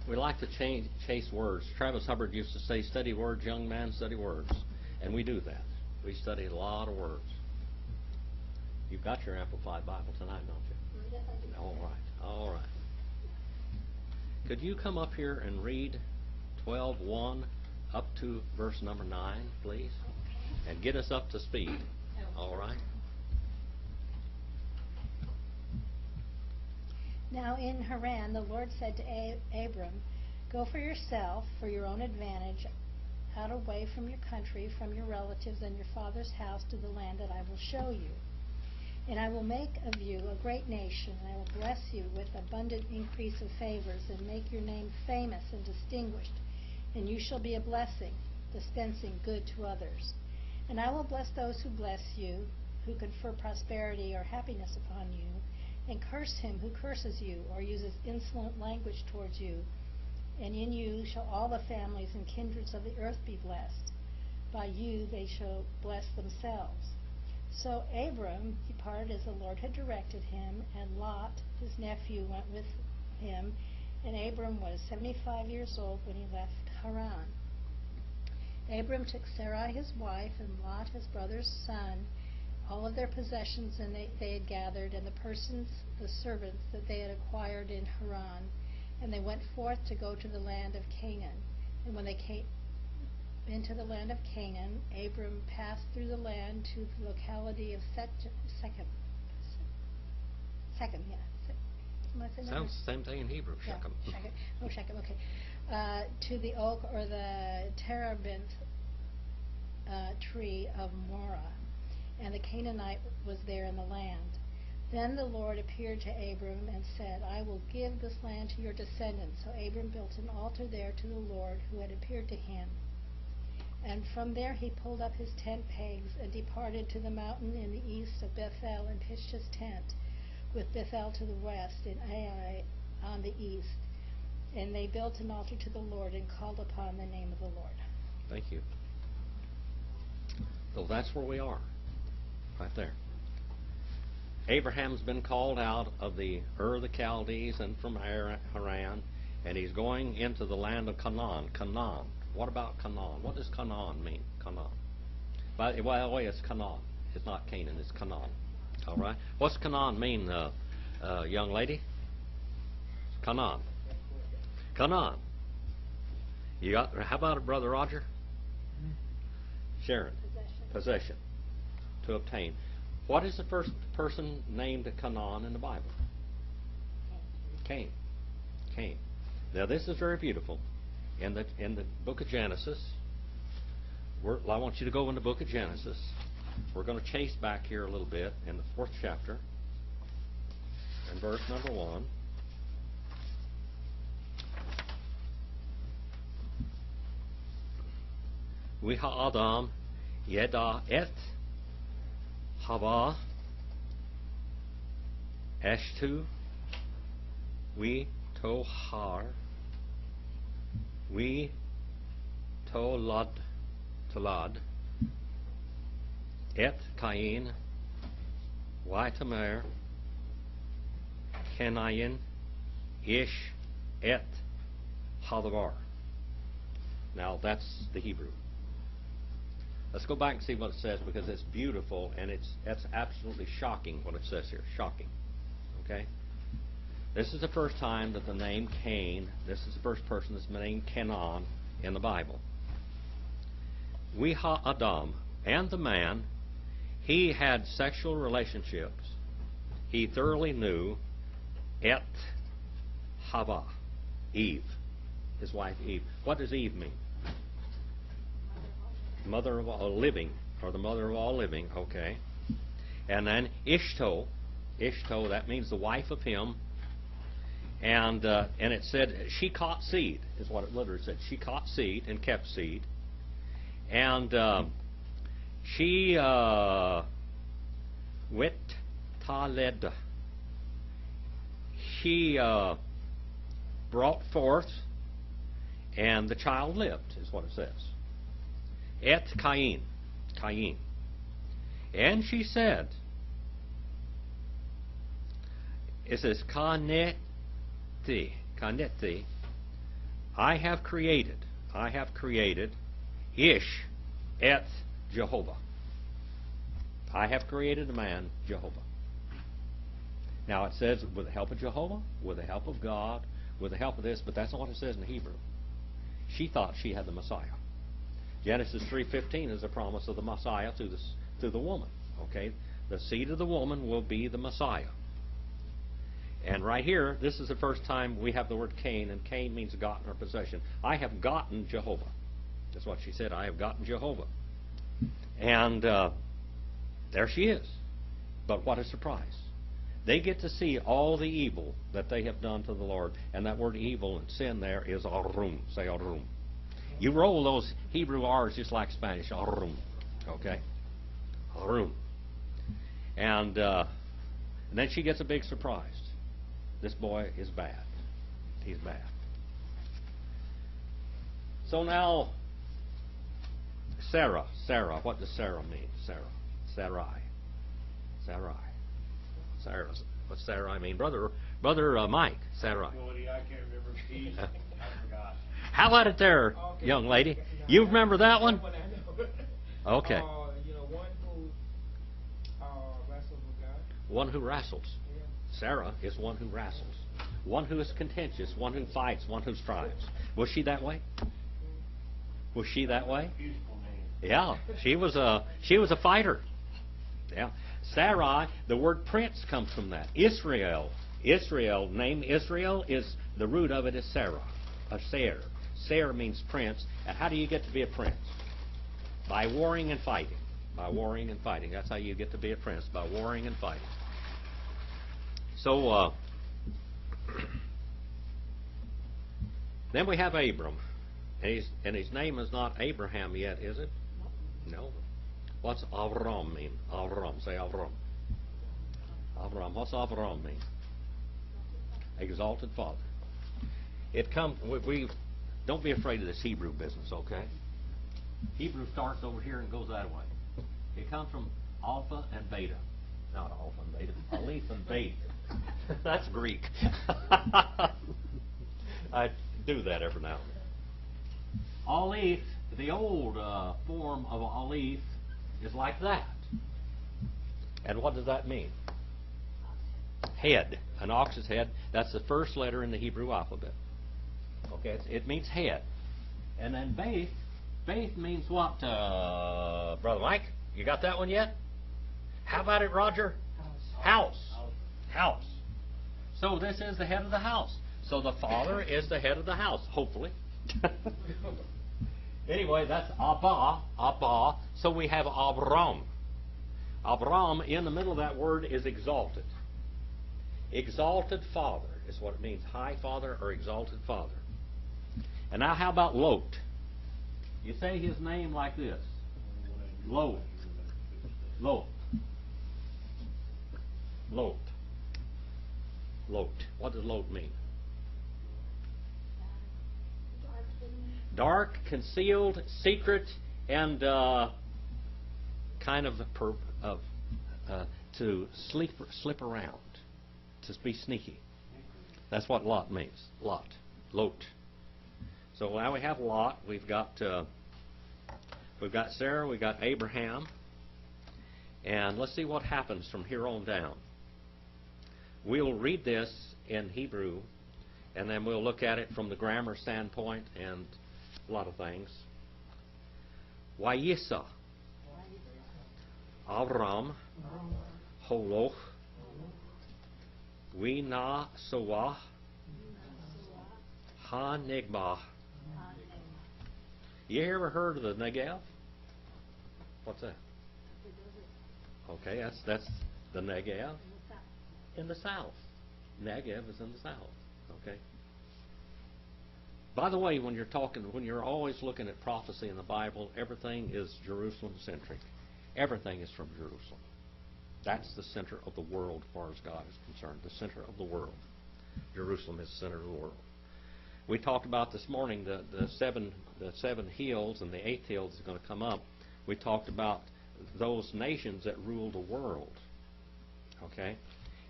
We like to chase words. Travis Hubbard used to say, study words, young man, study words. And we do that. We study a lot of words. You've got your Amplified Bible tonight, don't you? Yes, I do. All right. All right. Could you come up here and read 12:1 up to verse number 9, please? And get us up to speed. All right? Now in Haran the Lord said to Abram, go for yourself, for your own advantage, out away from your country, from your relatives and your father's house, to the land that I will show you. And I will make of you a great nation, and I will bless you with abundant increase of favors, and make your name famous and distinguished. And you shall be a blessing, dispensing good to others. And I will bless those who bless you, who confer prosperity or happiness upon you, and curse him who curses you or uses insolent language towards you. And in you shall all the families and kindreds of the earth be blessed. By you they shall bless themselves. So Abram departed as the Lord had directed him, and Lot, his nephew, went with him. And Abram was 75 years old when he left Haran. Abram took Sarai his wife, and Lot his brother's son, all of their possessions and they had gathered, and the servants that they had acquired in Haran. And they went forth to go to the land of Canaan. And when they came into the land of Canaan, Abram passed through the land to the locality of Shechem. Sounds the same thing in Hebrew, Shechem. Yeah, Shechem. Oh, Shechem, okay. To the oak or the terebinth tree of Morah. And the Canaanite was there in the land. Then the Lord appeared to Abram and said, I will give this land to your descendants. So Abram built an altar there to the Lord who had appeared to him. And from there he pulled up his tent pegs and departed to the mountain in the east of Bethel, and pitched his tent, with Bethel to the west and Ai on the east. And they built an altar to the Lord and called upon the name of the Lord. Thank you. So that's where we are, right there. Abraham's been called out of the Ur of the Chaldees and from Haran, and he's going into the land of Canaan. Canaan. What about Canaan? What does Canaan mean? Canaan. By the way, it's Canaan. It's not Canaan. It's Canaan. All right. What's Canaan mean, young lady? Canaan. Canaan. You got? How about it, Brother Roger? Sharon. Possession. To obtain. What is the first person named Canaan in the Bible? Cain. Cain. Now this is very beautiful. In the book of Genesis, I want you to go in the book of Genesis. We're going to chase back here a little bit in the 4th chapter, and verse number 1. We Adam yeda et Hava Eshtu we tohar we tolad et Cain Tamer Kenayin Ish et Hadavar. Now that's the Hebrew. Let's go back and see what it says, because it's beautiful, and that's absolutely shocking what it says here. Shocking. Okay? This is the first time that the name Cain, this is the first person that's named Canaan in the Bible. We Adam, and the man, he had sexual relationships. He thoroughly knew et Hava, Eve, his wife Eve. What does Eve mean? Mother of all living, or the mother of all living, okay. And then Ishto, that means the wife of him. And it said she caught seed, is what it literally said. She caught seed and kept seed. And she wit taled. She brought forth, and the child lived, is what it says. Et Cain. And she said, it says, Kaneti, I have created Ish et Jehovah. I have created a man, Jehovah. Now it says with the help of Jehovah, with the help of God, with the help of this, but that's not what it says in the Hebrew. She thought she had the Messiah. Genesis 3:15 is a promise of the Messiah to the woman. Okay, the seed of the woman will be the Messiah. And right here, this is the first time we have the word Cain, and Cain means gotten or possession. I have gotten Jehovah. That's what she said. I have gotten Jehovah. And there she is. But what a surprise. They get to see all the evil that they have done to the Lord. And that word evil and sin there is arum. Say arum. You roll those Hebrew R's just like Spanish. Arum. Okay? Arum. And then she gets a big surprise. This boy is bad. He's bad. So now, Sarah. What does Sarah mean? Sarai. What's Sarai mean? Brother Mike, Sarai. I can't remember. I forgot. How about it there, young lady? You remember that one? Okay. One who wrestles with God. One who wrestles. Yeah. Sarah is one who wrestles. One who is contentious. One who fights. One who strives. Was she that way? Was she that way? Beautiful name. Yeah, she was a fighter. Yeah, Sarai. The word prince comes from that. Israel. Name Israel is the root of it is Sarah, a Ser. Ser means prince. And how do you get to be a prince? By warring and fighting. By warring and fighting. That's how you get to be a prince. By warring and fighting. So then we have Abram. And his name is not Abraham yet, is it? No. What's Avram mean? Avram. Say Avram. Avram. What's Avram mean? Exalted Father. It comes. We don't be afraid of this Hebrew business, okay? Hebrew starts over here and goes that way. It comes from Alpha and Beta. Not Alpha and Beta. Aleph and Beta. That's Greek. I do that every now and then. Aleph, the old form of Aleph, is like that. And what does that mean? Head. An ox's head. That's the first letter in the Hebrew alphabet. Okay, it means head. And then Beth. Beth means what, Brother Mike? You got that one yet? How about it, Roger? House. House. So this is the head of the house. So the father is the head of the house, hopefully. Anyway, that's Abba. So we have Abram. Abram, in the middle of that word, is exalted. Exalted Father is what it means. High Father or exalted Father. And now how about Lot? You say his name like this. Lot. Lot. Lot. Lot. What does Lot mean? Dark, concealed, secret, and kind of to slip around, to be sneaky. That's what Lot means. Lot. So now we have Lot. We've got Sarah. We've got Abraham. And let's see what happens from here on down. We'll read this in Hebrew, and then we'll look at it from the grammar standpoint and a lot of things. Wayisa, Avram, Holoch, Wina Sawah, Ha Negbah. You ever heard of the Negev? What's that? Okay, that's the Negev in the south. Negev is in the south. Okay. By the way, when you're always looking at prophecy in the Bible, everything is Jerusalem-centric. Everything is from Jerusalem. That's the center of the world as far as God is concerned. The center of the world. Jerusalem is the center of the world. We talked about this morning the seven hills, and the eighth hill is going to come up. We talked about those nations that rule the world. Okay?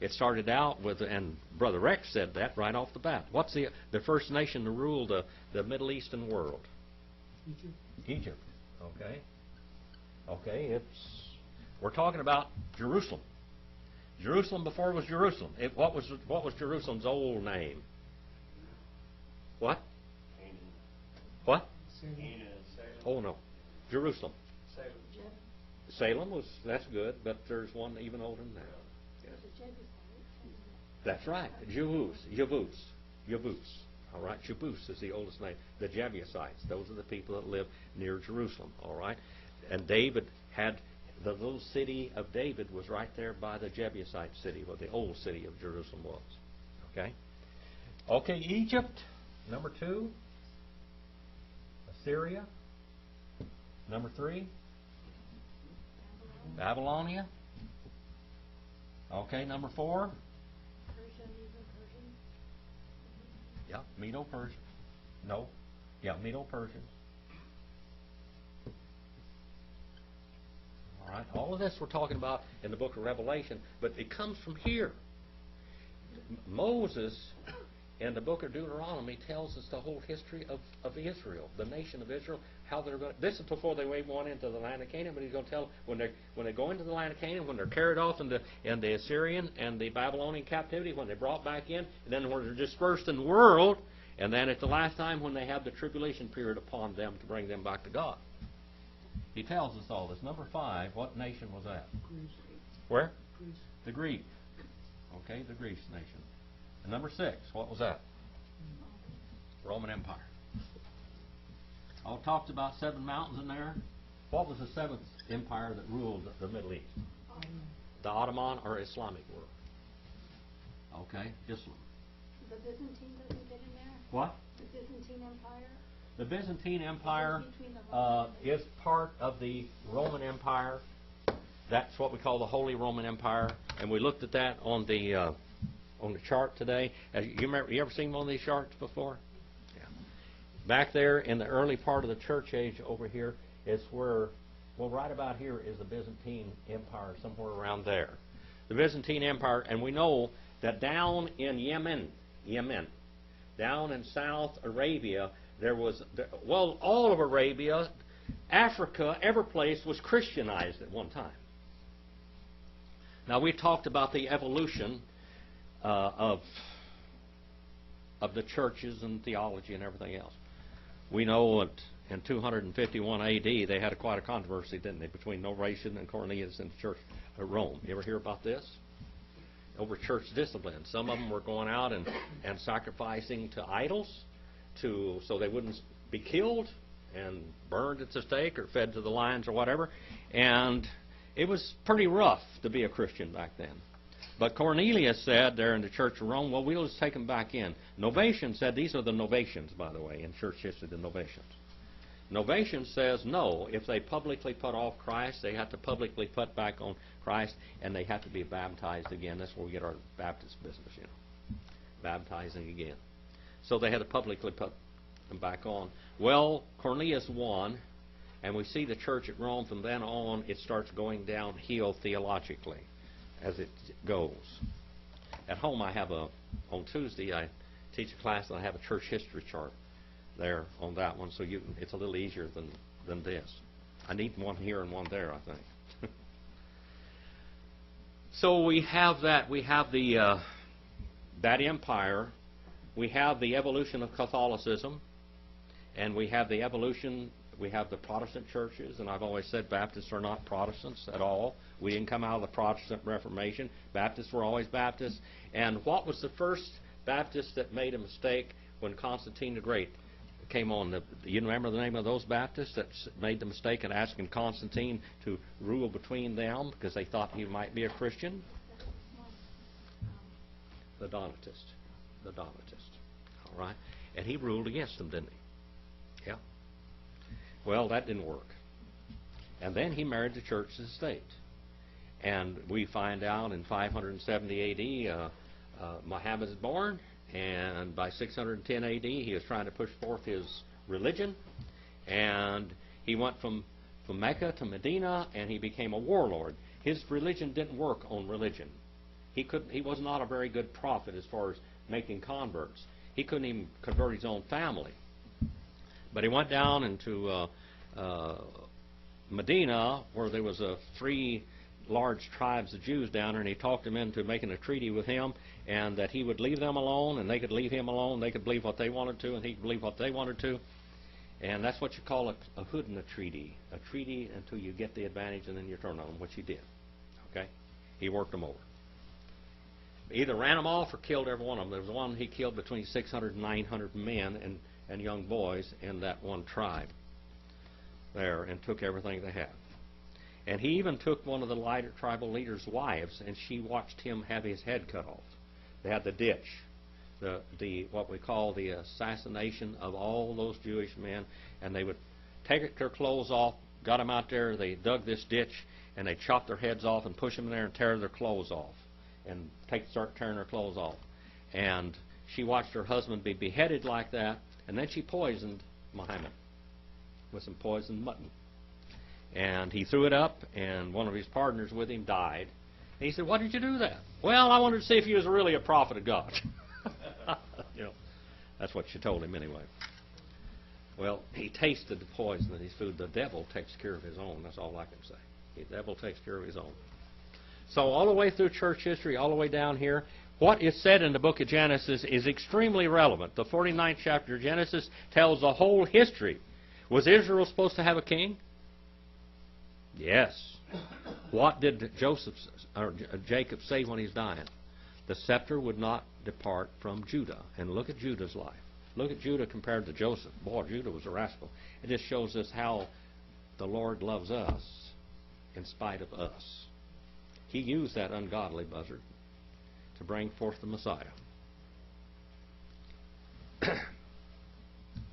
It started out with, and Brother Rex said that right off the bat. What's the first nation to rule the Middle Eastern world? Egypt. Okay. Okay, we're talking about Jerusalem. Jerusalem before it was Jerusalem. What was Jerusalem's old name? What? What? Oh no, Jerusalem. Salem was, that's good, but there's one even older than that. Yes. That's right, Yavuz. All right, Yavuz is the oldest name. The Jebusites, those are the people that live near Jerusalem. All right, and David had the little city of David was right there by the Jebusite city, where the old city of Jerusalem was. Okay. Okay, Egypt, number 2. Assyria, number 3. Babylonia. Okay, number 4. Yeah, Medo-Persian. No. Yeah, Medo-Persians. All right, all of this we're talking about in the book of Revelation, but it comes from here. Moses in the book of Deuteronomy tells us the whole history of Israel, the nation of Israel, how they're going. This is before they went into the land of Canaan, but he's going to tell when they go into the land of Canaan, when they're carried off in the Assyrian and the Babylonian captivity, when they're brought back in, and then when they're dispersed in the world, and then at the last time when they have the tribulation period upon them to bring them back to God. He tells us all this. Number 5, what nation was that? Greece. Where? Greece. The Greek. Okay, the Greece nation. And number 6, what was that? Roman Empire. All talked about 7 mountains in there. What was the 7th empire that ruled the Middle East? The Ottoman or Islamic world. Okay, Islam. The Byzantine doesn't get in there? What? The Byzantine Empire? The Byzantine Empire is part of the Roman Empire. That's what we call the Holy Roman Empire, and we looked at that on the chart today. You ever seen one of these charts before? Yeah. Back there in the early part of the church age over here is where, well, right about here is the Byzantine Empire, somewhere around there. The Byzantine Empire, and we know that down in Yemen, down in South Arabia, there was, well, all of Arabia, Africa, every place was Christianized at one time. Now, we talked about the evolution of the churches and theology and everything else. We know that in 251 A.D. they had quite a controversy, didn't they, between Novatian and Cornelius in the church of Rome. You ever hear about this? Over church discipline. Some of them were going out and sacrificing to idols so they wouldn't be killed and burned at the stake or fed to the lions or whatever. And it was pretty rough to be a Christian back then. But Cornelius said there in the Church of Rome, well, we'll just take them back in. Novatian said, these are the Novatians, by the way, in church history, the Novatians. Novatian says, no, if they publicly put off Christ, they have to publicly put back on Christ, and they have to be baptized again. That's where we get our Baptist business, you know, baptizing again. So they had to publicly put them back on. Well, Cornelius won, and we see the church at Rome from then on, it starts going downhill theologically as it goes. At home, I have on Tuesday, I teach a class, and I have a church history chart there on that one, so it's a little easier than this. I need one here and one there, I think. So we have that. We have that empire. We have the evolution of Catholicism, and we have the evolution. We have the Protestant churches, and I've always said Baptists are not Protestants at all. We didn't come out of the Protestant Reformation. Baptists were always Baptists. And what was the first Baptist that made a mistake when Constantine the Great came on? You remember the name of those Baptists that made the mistake in asking Constantine to rule between them because they thought he might be a Christian? The Donatist. The Donatist. All right. And he ruled against them, didn't he? Yeah. Well, that didn't work. And then he married the church to the state. And we find out in 570 A.D. Muhammad is born, and by 610 A.D. he was trying to push forth his religion, and he went from Mecca to Medina, and he became a warlord. His religion didn't work on religion. He was not a very good prophet as far as making converts. He couldn't even convert his own family. But he went down into Medina, where there was three large tribes of Jews down there, and he talked them into making a treaty with him, and that he would leave them alone, and they could leave him alone. They could believe what they wanted to, and he could believe what they wanted to. And that's what you call a hudna treaty. A treaty until you get the advantage, and then you turn on them, which he did. Okay? He worked them over. Either ran them off or killed every one of them. There was one he killed between 600 and 900 men and young boys in that one tribe there, and took everything they had. And he even took one of the lighter tribal leaders' wives, and she watched him have his head cut off. They had the ditch, the what we call the assassination of all those Jewish men, and they would take their clothes off, got them out there, they dug this ditch, and they chopped their heads off and push them in there and tear their clothes off, and start tearing their clothes off. And she watched her husband be beheaded like that, and then she poisoned Muhammad with some poisoned mutton. And he threw it up, and one of his partners with him died. And he said, "Why did you do that?" "Well, I wanted to see if you was really a prophet of God." You know, that's what she told him anyway. Well, he tasted the poison in his food. The devil takes care of his own. That's all I can say. The devil takes care of his own. So all the way through church history, all the way down here, what is said in the book of Genesis is extremely relevant. The 49th chapter of Genesis tells the whole history. Was Israel supposed to have a king? Yes. What did Jacob say when he's dying? The scepter would not depart from Judah. And look at Judah's life. Look at Judah compared to Joseph. Boy, Judah was a rascal. It just shows us how the Lord loves us in spite of us. He used that ungodly buzzard to bring forth the Messiah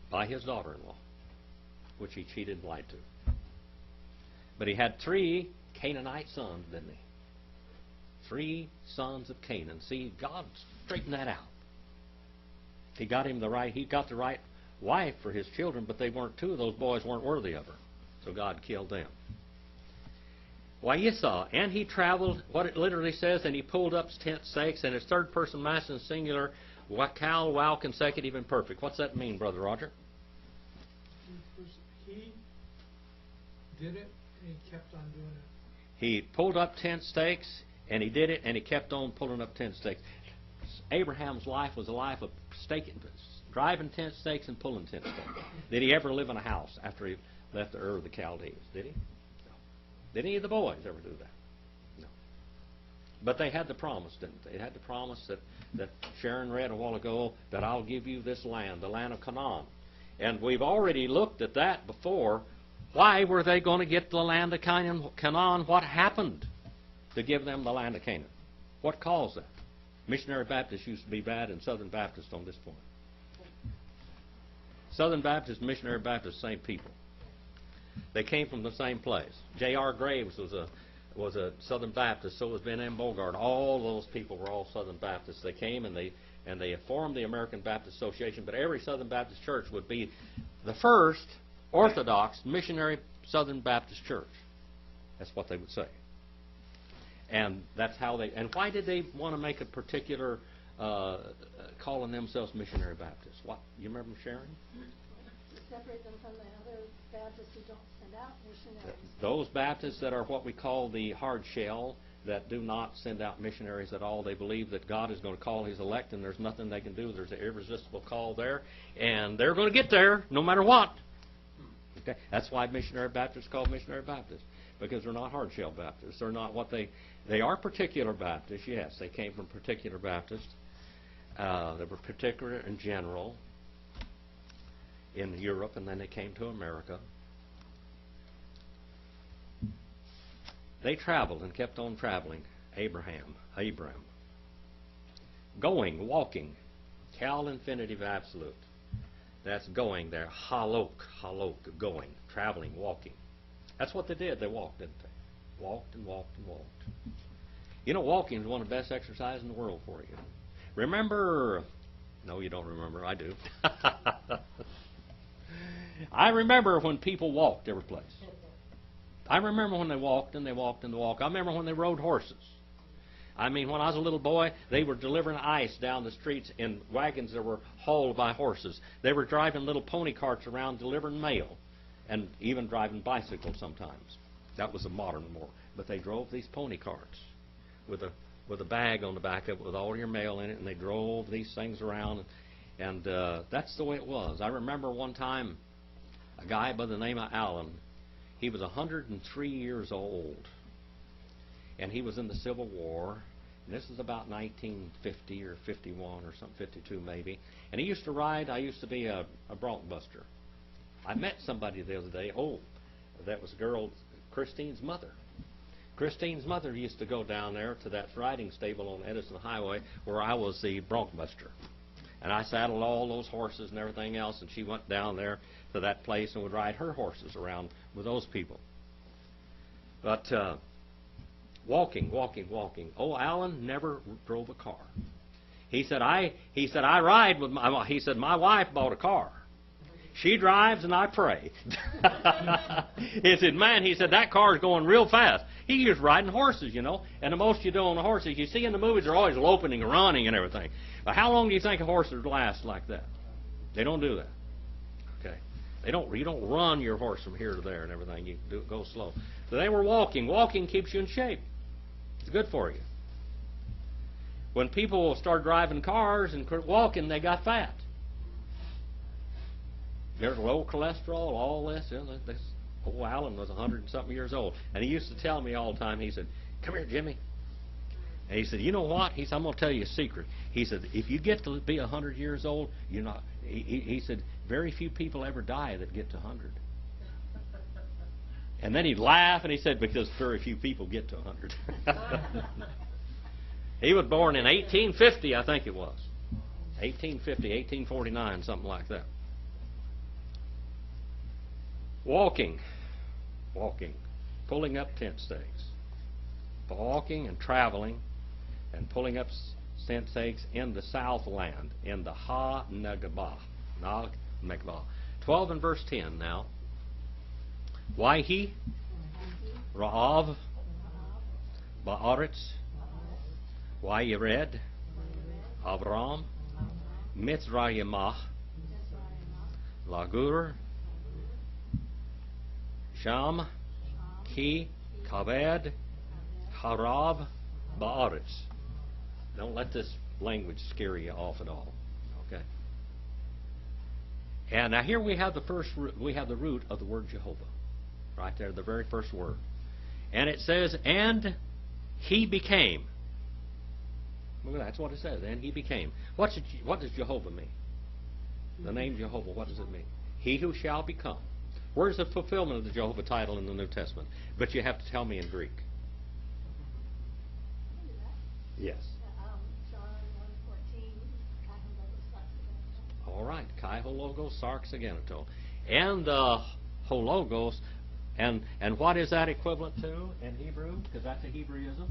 by his daughter-in-law, which he cheated and lied to. But he had 3 Canaanite sons, didn't he? 3 sons of Canaan. See, God straightened that out. He got the right wife for his children, but 2 of those boys weren't worthy of her. So God killed them. Why, you saw, and he traveled, what it literally says, and he pulled up tent stakes, and it's third person masculine singular, wakal, wow, consecutive, and perfect. What's that mean, Brother Roger? He did it, and he kept on doing it. He pulled up tent stakes, and he did it, and he kept on pulling up tent stakes. Abraham's life was a life of driving tent stakes and pulling tent stakes. Did he ever live in a house after he left the Ur of the Chaldees? Did he? No. Did any of the boys ever do that? No. But they had the promise, didn't they? They had the promise that Sharon read a while ago, that I'll give you this land, the land of Canaan. And we've already looked at that before. Why were they going to get the land of Canaan? What happened to give them the land of Canaan? What caused that? Missionary Baptists used to be bad, and Southern Baptists on this point. Southern Baptists and Missionary Baptists, same people. They came from the same place. J.R. Graves was a Southern Baptist. So was Ben M. Bogart. All those people were all Southern Baptists. They came and they formed the American Baptist Association. But every Southern Baptist church would be the first Orthodox missionary Southern Baptist church. That's what they would say. And that's how they. And why did they want to make a particular calling themselves missionary Baptists? What you remember, Sharon? Separate them from the other Baptists who don't send out missionaries. Those Baptists that are what we call the hard shell, that do not send out missionaries at all. They believe that God is going to call His elect, and there's nothing they can do. There's an irresistible call there, and they're going to get there no matter what. Okay? That's why missionary Baptists are called missionary Baptists, because they're not hard shell Baptists. They're not what they are particular Baptists. Yes, they came from particular Baptists. They were particular in general in Europe, and then they came to America. They traveled and kept on traveling. Abram. Going, walking. Cal infinitive absolute. That's going there. Halok, going, traveling, walking. That's what they did. They walked, didn't they? Walked and walked and walked. You know, walking is one of the best exercises in the world for you. Remember, no, you don't remember. I do. I remember when people walked every place. I remember when they walked and they walked and they walked. I remember when they rode horses. I mean, when I was a little boy, they were delivering ice down the streets in wagons that were hauled by horses. They were driving little pony carts around delivering mail, and even driving bicycles sometimes. That was a modern war. But they drove these pony carts with a bag on the back of it with all your mail in it, and they drove these things around, and that's the way it was. I remember one time a guy by the name of Allen. He was 103 years old, and he was in the Civil War. And this is about 1950 or 51 or something, 52 maybe. And he used to ride. I used to be a bronc buster. I met somebody the other day. Oh, that was a girl, Christine's mother. Christine's mother used to go down there to that riding stable on Edison Highway where I was the bronc buster. And I saddled all those horses and everything else, and she went down there to that place and would ride her horses around with those people. But walking. Oh, Alan never drove a car. He said I ride with my wife bought a car. She drives and I pray. He said, man, he said, that car's going real fast. He was riding horses, you know. And the most you do on the horses, you see in the movies, they're always loping and running and everything. But how long do you think a horse would last like that? They don't do that. Okay. You don't run your horse from here to there and everything. You go slow. So they were walking. Walking keeps you in shape. It's good for you. When people start driving cars and quit walking, they got fat. There's low cholesterol, all this. Old Alan was 100-something years old. And he used to tell me all the time, he said, come here, Jimmy. And he said, you know what? He said, I'm going to tell you a secret. He said, if you get to be 100 years old, you're not. He said, very few people ever die that get to 100. And then he'd laugh and he said, because very few people get to 100. He was born in 1850, I think it was. 1850, 1849, something like that. Walking, pulling up tent stakes. Walking and traveling and pulling up tent stakes in the southland, in the Ha-Nagabah. 12 and verse 10 now. Waihi, Ra'av, Ba'aretz, Wayered, Avram, Mitzrayimah, Lagur, Sham, Ki, Kaved, Harab, Ba'aretz. Don't let this language scare you off at all. Okay. And now here we have the root of the word Jehovah, right there, the very first word, and it says, and he became. Look, that's what it says. And he became. What does Jehovah mean? The name Jehovah. What does it mean? He who shall become. Where's the fulfillment of the Jehovah title in the New Testament? But you have to tell me in Greek. Yes. John 1:14. All right. Kai hologos sarx aganato. And hologos, and what is that equivalent to in Hebrew? Because that's a Hebraism.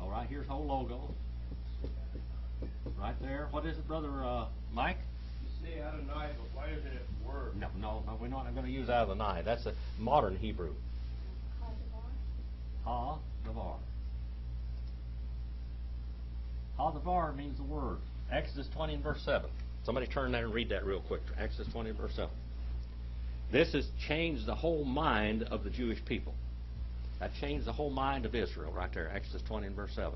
All right. Here's hologos. Right there. What is it, Brother Mike? You say Adonai, but why isn't it word? No, we're not going to use Adonai. That's a modern Hebrew. Ha-davar. Ha-davar means the word. Exodus 20 and verse 7. Somebody turn there and read that real quick. Exodus 20 and verse 7. This has changed the whole mind of the Jewish people. That changed the whole mind of Israel right there. Exodus 20 and verse 7.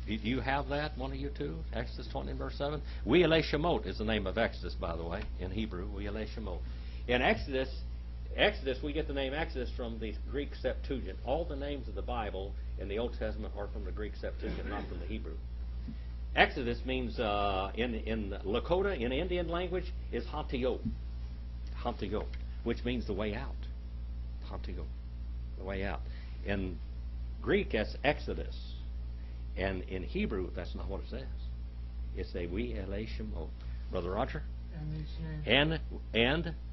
Do you have that, one of you two? Exodus 20 and verse 7? We-ele Shemot is the name of Exodus, by the way, in Hebrew. We-ele Shemot. In Exodus, we get the name Exodus from the Greek Septuagint. All the names of the Bible in the Old Testament are from the Greek Septuagint, not from the Hebrew. Exodus means, in Lakota, in Indian language, is Hantiyot. Hantiyot, which means the way out. Hantiyot, the way out. In Greek, that's Exodus. And in Hebrew, that's not what it says. It's a we-ele Shemot. Brother Roger? And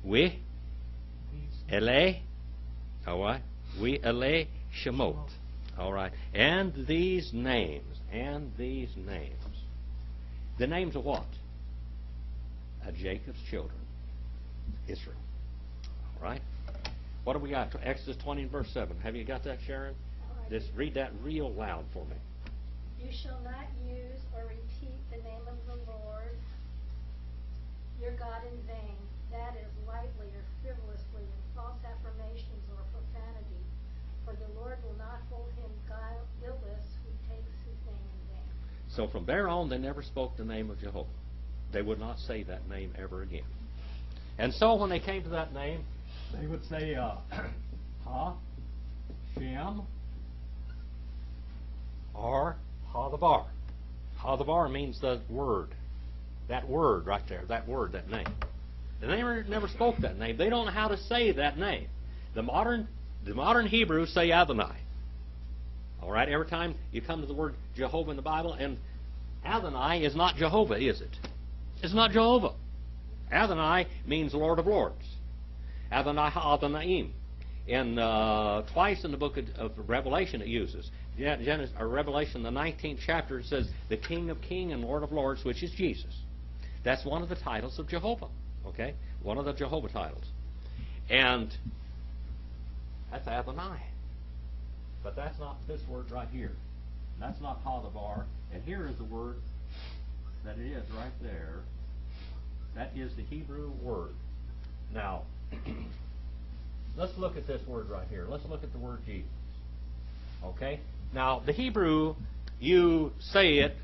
we-ele, all right? We-ele Shemot. All right. And these names. The names of what? Of Jacob's children. Israel. All right. What do we got? Exodus 20 and verse 7. Have you got that, Sharon? Just read that real loud for me. You shall not use or repeat the name of the Lord your God in vain, that is, lightly or frivolously in false affirmations or profanity, for the Lord will not hold him guiltless who takes his name in vain. So from there on, they never spoke the name of Jehovah. They would not say that name ever again. And so when they came to that name, they would say, Ha, Shem, or Hadavar. Hadavar means the word. That word right there, that word, that name. And they never spoke that name. They don't know how to say that name. The modern Hebrews say Adonai. All right, every time you come to the word Jehovah in the Bible, and Adonai is not Jehovah, is it? It's not Jehovah. Adonai means Lord of Lords. Adonai Ha'adonaim. And twice in the book of Revelation it uses. Revelation, the 19th chapter, it says, the King of Kings and Lord of Lords, which is Jesus. That's one of the titles of Jehovah. Okay? One of the Jehovah titles. And that's Adonai. But that's not this word right here. That's not Hadavar. And here is the word that it is right there. That is the Hebrew word. Now, let's look at this word right here. Let's look at the word Jesus. Okay? Now, the Hebrew, you say it,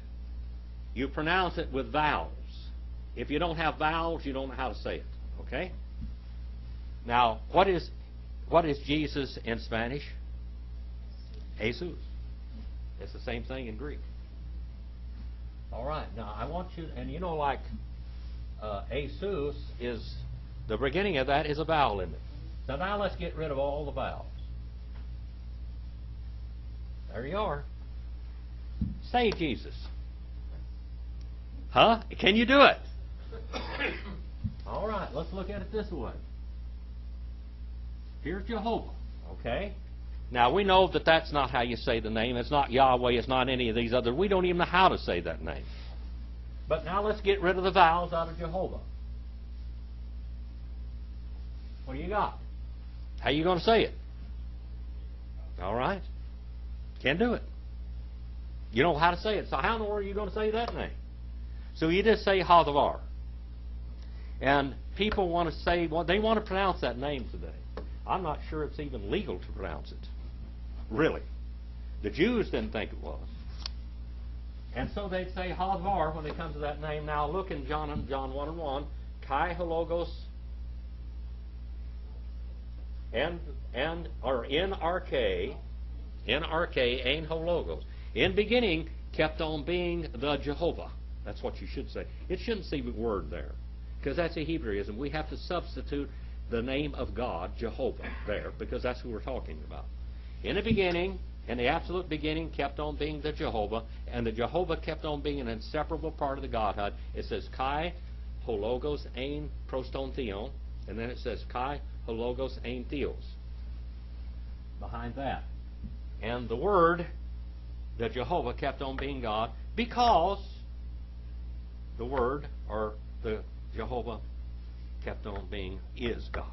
you pronounce it with vowels. If you don't have vowels, you don't know how to say it. Okay? Now, what is Jesus in Spanish? Jesus. It's the same thing in Greek. All right. Now, I want you, and you know, like Jesus is, the beginning of that is a vowel, isn't it? So now let's get rid of all the vowels. There you are. Say Jesus. Huh? Can you do it? All right, let's look at it this way. Here's Jehovah, okay? Now, we know that that's not how you say the name. It's not Yahweh. It's not any of these others. We don't even know how to say that name. But now let's get rid of the vowels out of Jehovah. What do you got? How are you going to say it? All right. Can't do it. You know how to say it. So how in the world are you going to say that name? So you just say Hadavar. And people want to say, well, they want to pronounce that name today. I'm not sure it's even legal to pronounce it. Really. The Jews didn't think it was. And so they'd say Hadavar when they come to that name. Now look in John 1:1. Kai hologos or NRK, ein hologos. In beginning kept on being the Jehovah. That's what you should say. It shouldn't say the word there, because that's a Hebraism. We have to substitute the name of God, Jehovah, there, because that's who we're talking about. In the beginning, in the absolute beginning, kept on being the Jehovah, and the Jehovah kept on being an inseparable part of the Godhead. It says Kai hologos ein proston theon, and then it says Kai hologos ein theos behind that. And the Word, the Jehovah, kept on being God because the Word, or the Jehovah, kept on being is God.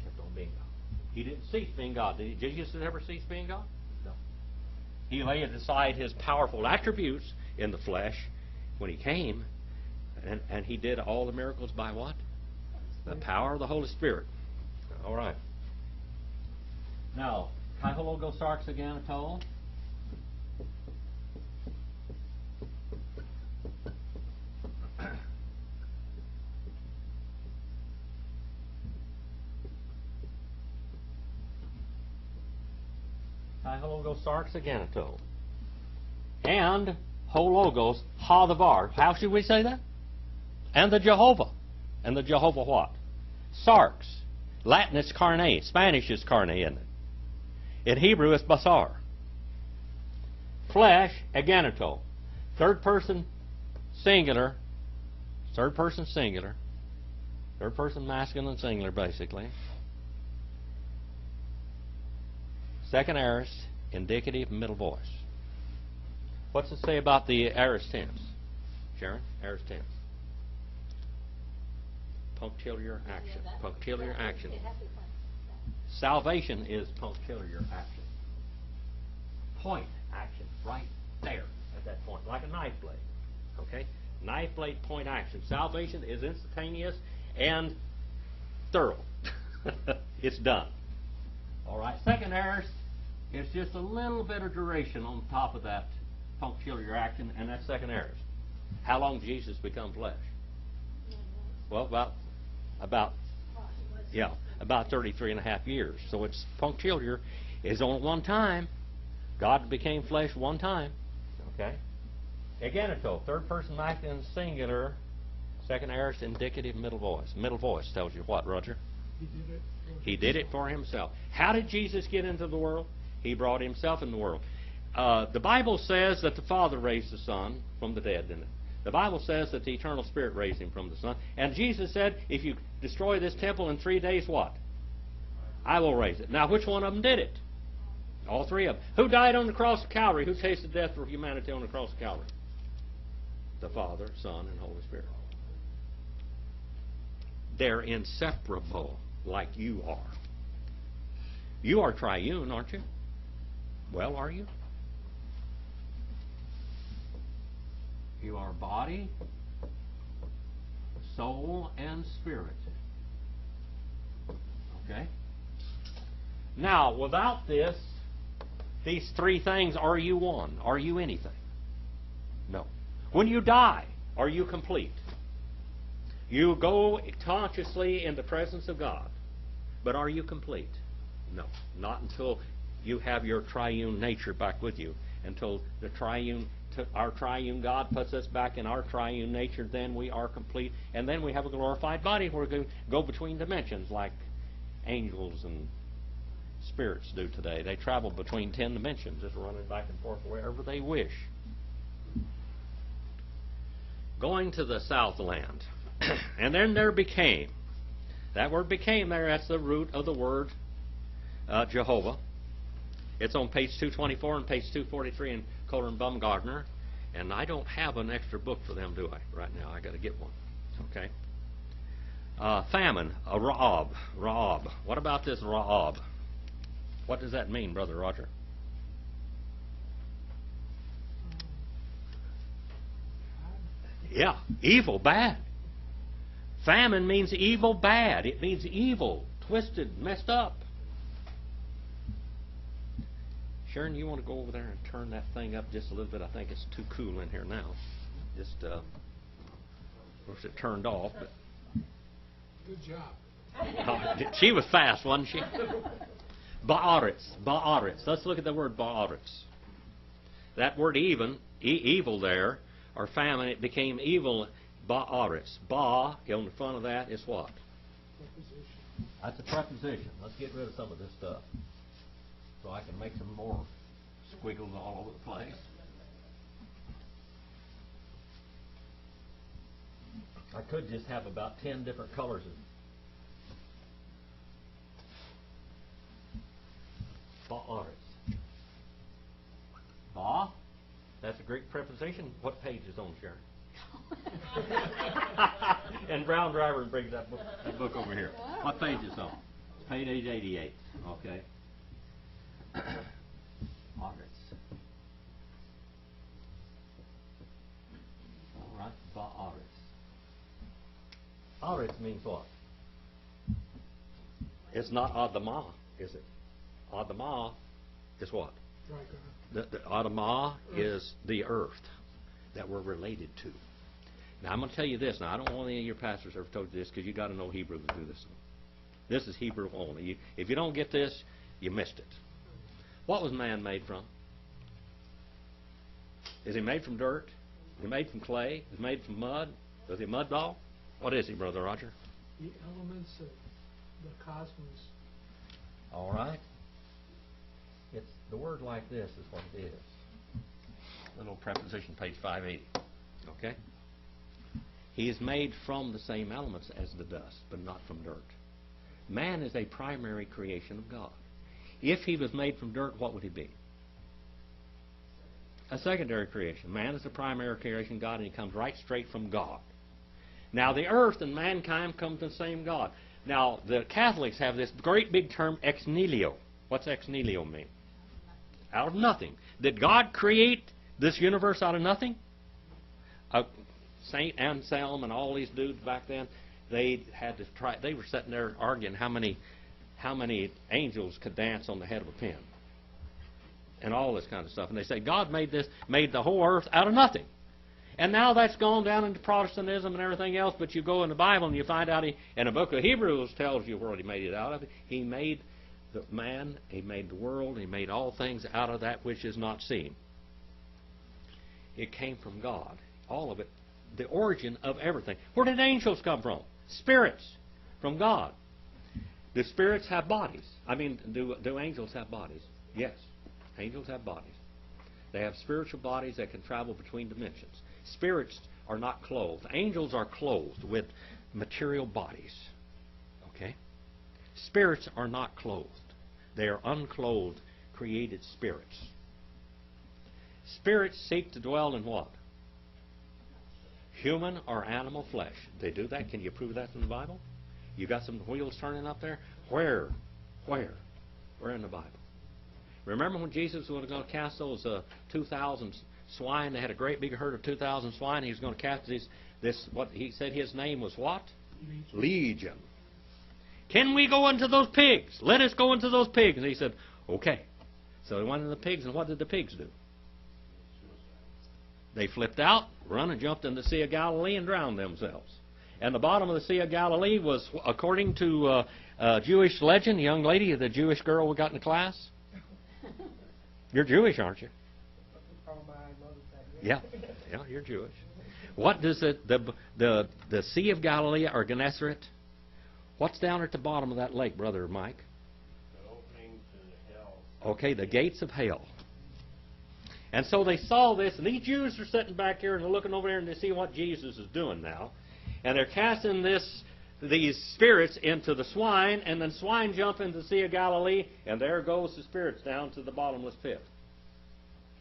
Kept on being God. He didn't cease being God. Did Jesus ever cease being God? No. He laid aside his powerful attributes in the flesh when he came, and he did all the miracles by what? The power of the Holy Spirit. All right. Now, Kai hologos sarx again, Atol. Hologos sarx aganeto. And hologos hadavar. How should we say that? And the Jehovah. And the Jehovah what? Sarx. Latin is carne. Spanish is carne, isn't it? In Hebrew it's basar. Flesh, aganeto. Third person singular. Third person singular. Third person masculine singular, basically. Second aorist, indicative, middle voice. What's it say about the aorist tense? Sharon? Aorist tense. Punctiliar action. Punctiliar action. Salvation is punctiliar action. point action right there at that point, like a knife blade. Okay? Knife blade point action. Salvation is instantaneous and thorough. It's done. All right. Second aorist is just a little bit of duration on top of that punctiliar action, and that's second aorist. How long did Jesus become flesh? Well, about 33 and a half years. So it's punctiliar is on one time. God became flesh one time. Okay? Agenital, third person acting singular, second aorist indicative middle voice. Middle voice tells you what, Roger? He did it for himself. How did Jesus get into the world? He brought himself in the world. The Bible says that the Father raised the Son from the dead, didn't it? The Bible says that the eternal Spirit raised him from the Son. And Jesus said, if you destroy this temple in 3 days, what? I will raise it. Now, which one of them did it? All three of them. Who died on the cross of Calvary? Who tasted death for humanity on the cross of Calvary? The Father, Son, and Holy Spirit. They're inseparable, like you are. You are triune, aren't you? Well, are you? You are body, soul, and spirit. Okay? Now, without this, these three things, are you one? Are you anything? No. When you die, are you complete? You go consciously in the presence of God, but are you complete? No. Not until you have your triune nature back with you. Until our triune God puts us back in our triune nature, then we are complete. And then we have a glorified body where we go between dimensions like angels and spirits do today. They travel between 10 dimensions, just running back and forth wherever they wish. Going to the Southland. And then there became. That word became there, that's the root of the word Jehovah. It's on page 224 and page 243 in Kohler and Baumgartner. And I don't have an extra book for them, do I? Right now, I got to get one. Okay. Famine, a Ra'ab. Ra'ab. What about this Ra'ab? What does that mean, Brother Roger? Yeah, evil, bad. Famine means evil, bad. It means evil, twisted, messed up. Sharon, you want to go over there and turn that thing up just a little bit? I think it's too cool in here now. Just, of course, it turned off. But Good job. she was fast, wasn't she? Ba'aretz. Ba'aretz. Let's look at the word ba'aretz. That word evil there, or famine, it became evil. Ba'aretz. Ba, on the front of that is what? Preposition. That's a preposition. Let's get rid of some of this stuff so I can make some more squiggles all over the place. I could just have about 10 different colors of Ba'aretz. Ba, that's a Greek preposition. What page is on, Sharon? And Brown Driver brings that book over here. What page is on? It's page 88. Okay. Ba'aretz. All right, Ba'aretz. Aretz means what? It's not Adamah, is it? Adamah is what? The Adamah is the earth that we're related to. Now, I'm going to tell you this. Now, I don't want any of your pastors ever told you this because you got to know Hebrew to do this. This is Hebrew only. If you don't get this, you missed it. What was man made from? Is he made from dirt? Is he made from clay? Is he made from mud? Is he a mud ball? What is he, Brother Roger? The elements of the cosmos. All right. It's the word like this is what it is. Little preposition, page 580. Okay? He is made from the same elements as the dust, but not from dirt. Man is a primary creation of God. If he was made from dirt, what would he be? A secondary creation. Man is the primary creation of God, and he comes right straight from God. Now, the earth and mankind come to the same God. Now, the Catholics have this great big term, ex nihilo. What's ex nihilo mean? Out of nothing. Did God create this universe out of nothing? Saint Anselm and all these dudes back then, they had to try. They were sitting there arguing how many angels could dance on the head of a pin, and all this kind of stuff. And they say God made the whole earth out of nothing. And now that's gone down into Protestantism and everything else. But you go in the Bible and you find out, in the book of Hebrews tells you where He made it out of. He made the man, He made the world, He made all things out of that which is not seen. It came from God, all of it. The origin of everything. Where did angels come from? Spirits from God. Do spirits have bodies? I mean, do angels have bodies? Yes, angels have bodies. They have spiritual bodies that can travel between dimensions. Spirits are not clothed. Angels are clothed with material bodies. Okay? Spirits are not clothed. They are unclothed, created spirits. Spirits seek to dwell in what? Human or animal flesh. They do that. Can you prove that from the Bible? You got some wheels turning up there? Where? Where in the Bible? Remember when Jesus was going to cast those 2,000 swine? They had a great big herd of 2,000 swine. He was going to cast this. What he said his name was what? Legion. Can we go into those pigs? Let us go into those pigs. And he said, okay. So they went into the pigs, and what did the pigs do? They flipped out, run and jumped in the Sea of Galilee and drowned themselves. And the bottom of the Sea of Galilee was, according to Jewish legend, the young lady, the Jewish girl we got in the class. You're Jewish, aren't you? Yeah, you're Jewish. What does the Sea of Galilee or Gennesaret? What's down at the bottom of that lake, Brother Mike? The opening to hell. Okay, the gates of hell. And so they saw this, and these Jews are sitting back here and they're looking over there and they see what Jesus is doing now. And they're casting these spirits into the swine, and then swine jump into the Sea of Galilee, and there goes the spirits down to the bottomless pit,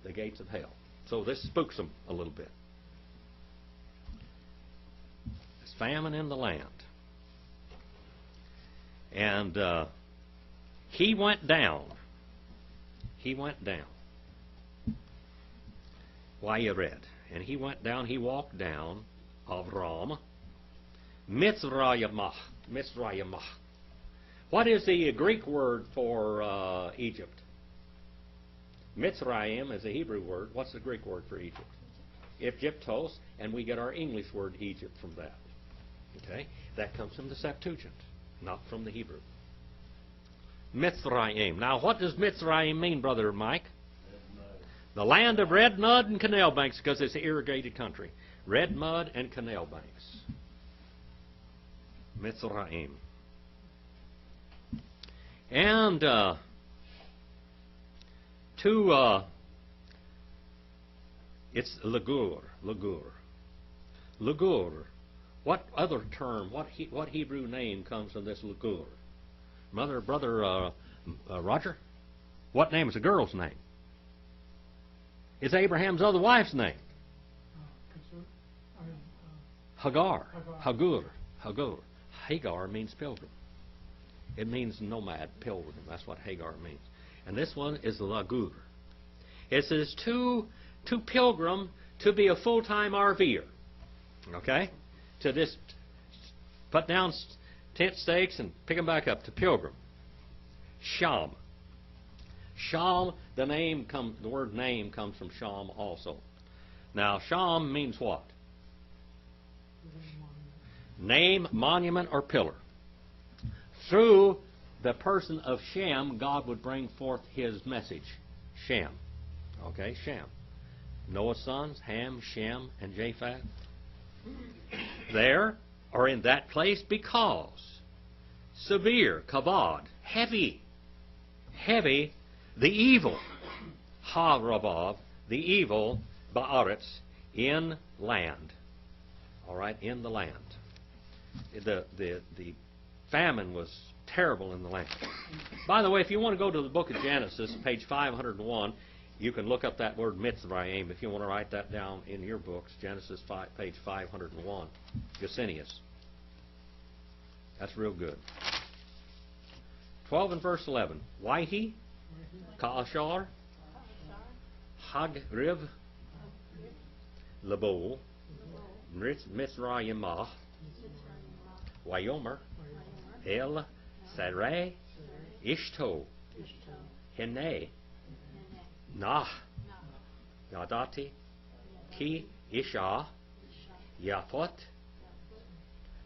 the gates of hell. So this spooks them a little bit. There's famine in the land. And he went down. He went down. Why, you read. And he went down, he walked down, Avram, Mitzrayimah. What is the Greek word for Egypt? Mitzrayim is a Hebrew word. What's the Greek word for Egypt? Egyptos, and we get our English word Egypt from that. Okay? That comes from the Septuagint, not from the Hebrew. Mitzrayim. Now, what does Mitzrayim mean, Brother Mike? The land of red mud and canal banks, because it's an irrigated country. Red mud and canal banks. Mitzrayim. And it's Lagur. What other term, what Hebrew name comes from this Lagur? Brother Roger? What name is the girl's name? It's Abraham's other wife's name. Hagar. Hagar means pilgrim. It means nomad, pilgrim. That's what Hagar means. And this one is Lagur. It says to pilgrim to be a full-time RVer. Okay? To just put down tent stakes and pick them back up. To pilgrim. Sham. Sham, the word name comes from Sham also. Now, Sham means what? Name, monument, or pillar. Through the person of Shem, God would bring forth His message. Shem. Okay, Shem. Noah's sons, Ham, Shem, and Japheth. There, or in that place, because severe, kavod, heavy, the evil, ha-rabav, the evil, ba'aretz, in land. All right, in the land. The famine was terrible in the land. By the way, if you want to go to the book of Genesis, page 501, you can look up that word Mitzrayim if you want to write that down in your books. Genesis 5, page 501. Gesenius. That's real good. 12 and verse 11. Waihi, Ka'ashar, Hagriv, Lebo, Mitzrayimah, Wayomer, El Sarai, Ishto, Hene, Nah, Yadati, Ki Isha, Yafot,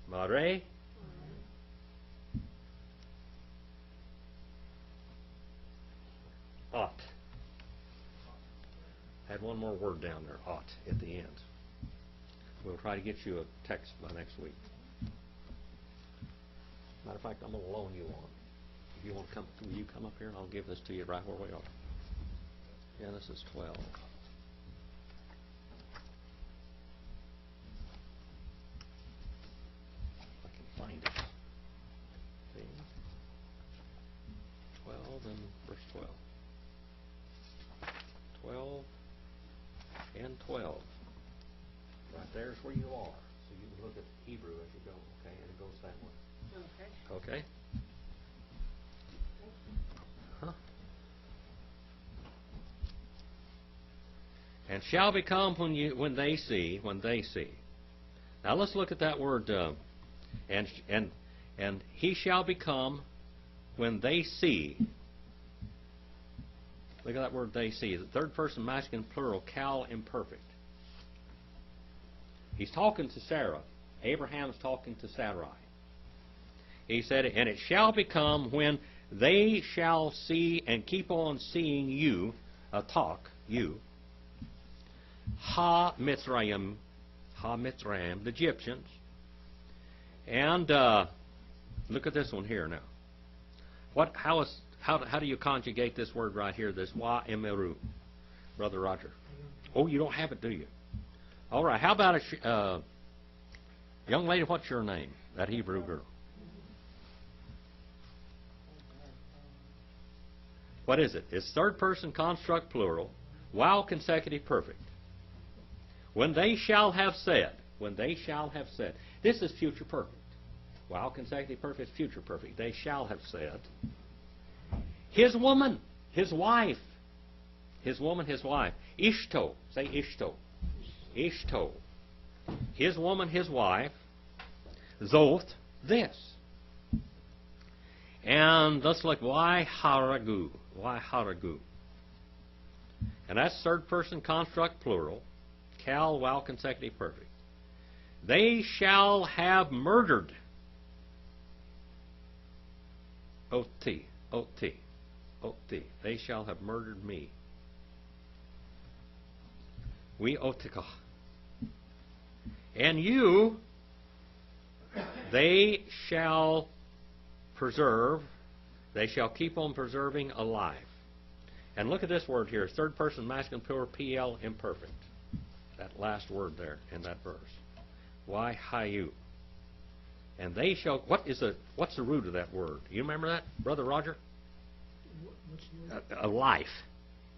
Mare, Ot. Had one more word down there, Ot, at the end. We'll try to get you a text by next week. Matter of fact, I'm going to loan you one. If you want to come, will you come up here and I'll give this to you right where we are. Genesis 12. I can find it. See? 12 and verse 12. 12 and 12. Right there's where you are. So you can look at Hebrew as you go, okay? And it goes that way. Okay. Okay? Huh? And shall become when they see. Now let's look at that word. And he shall become when they see. Look at that word they see. The third person masculine plural, cal imperfect. He's talking to Sarah. Abraham's talking to Sarai. He said, and it shall become when they shall see and keep on seeing you, you, Ha-Mitzrayim, the Egyptians. And look at this one here now. How do you conjugate this word right here, this wa-emeru, Brother Roger? Oh, you don't have it, do you? All right, how about a young lady, what's your name? That Hebrew girl. What is it? It's third person construct plural, while consecutive perfect. When they shall have said. This is future perfect. While consecutive perfect is future perfect. They shall have said. His woman, his wife. His woman, his wife. Ishto. Say Ishto. Ishto. His woman, his wife. Zoth, this. And let's look, why haragu? Why haragu? And that's third person construct plural. Cal, while consecutive perfect. They shall have murdered. Ot-T. Ot-T. Ot-T. They shall have murdered me. We otika. And you, they shall preserve, they shall keep on preserving alive. And look at this word here, third person masculine plural, PL imperfect. That last word there in that verse. Why hayu? And they shall, what's the root of that word? You remember that, Brother Roger? A life.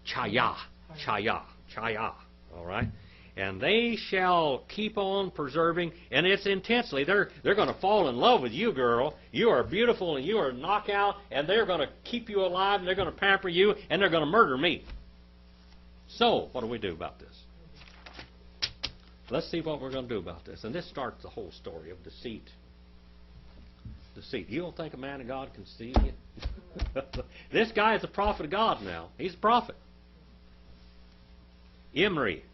Chaya. Chaya. Chaya. All right? And they shall keep on preserving, and it's intensely. They're going to fall in love with you, girl. You are beautiful, and you are a knockout, and they're going to keep you alive, and they're going to pamper you, and they're going to murder me. So, what do we do about this? Let's see what we're going to do about this. And this starts the whole story of deceit. Deceit. You don't think a man of God can deceive you? This guy is a prophet of God now. He's a prophet. Imri.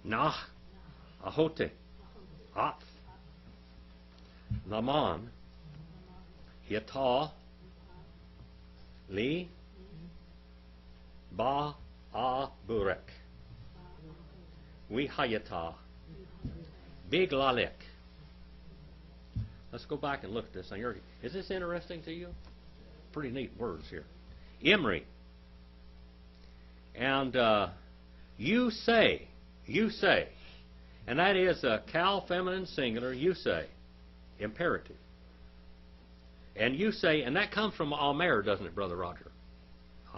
Nah. Ahote. At. Naman. Yata. Li. Ba. A. Burek. Wihayata. Big Lalek. Let's go back and look at this. Is this interesting to you? Pretty neat words here. Imri. And you say, and that is a cal feminine singular, you say, imperative. And you say, and that comes from Amer, doesn't it, Brother Roger?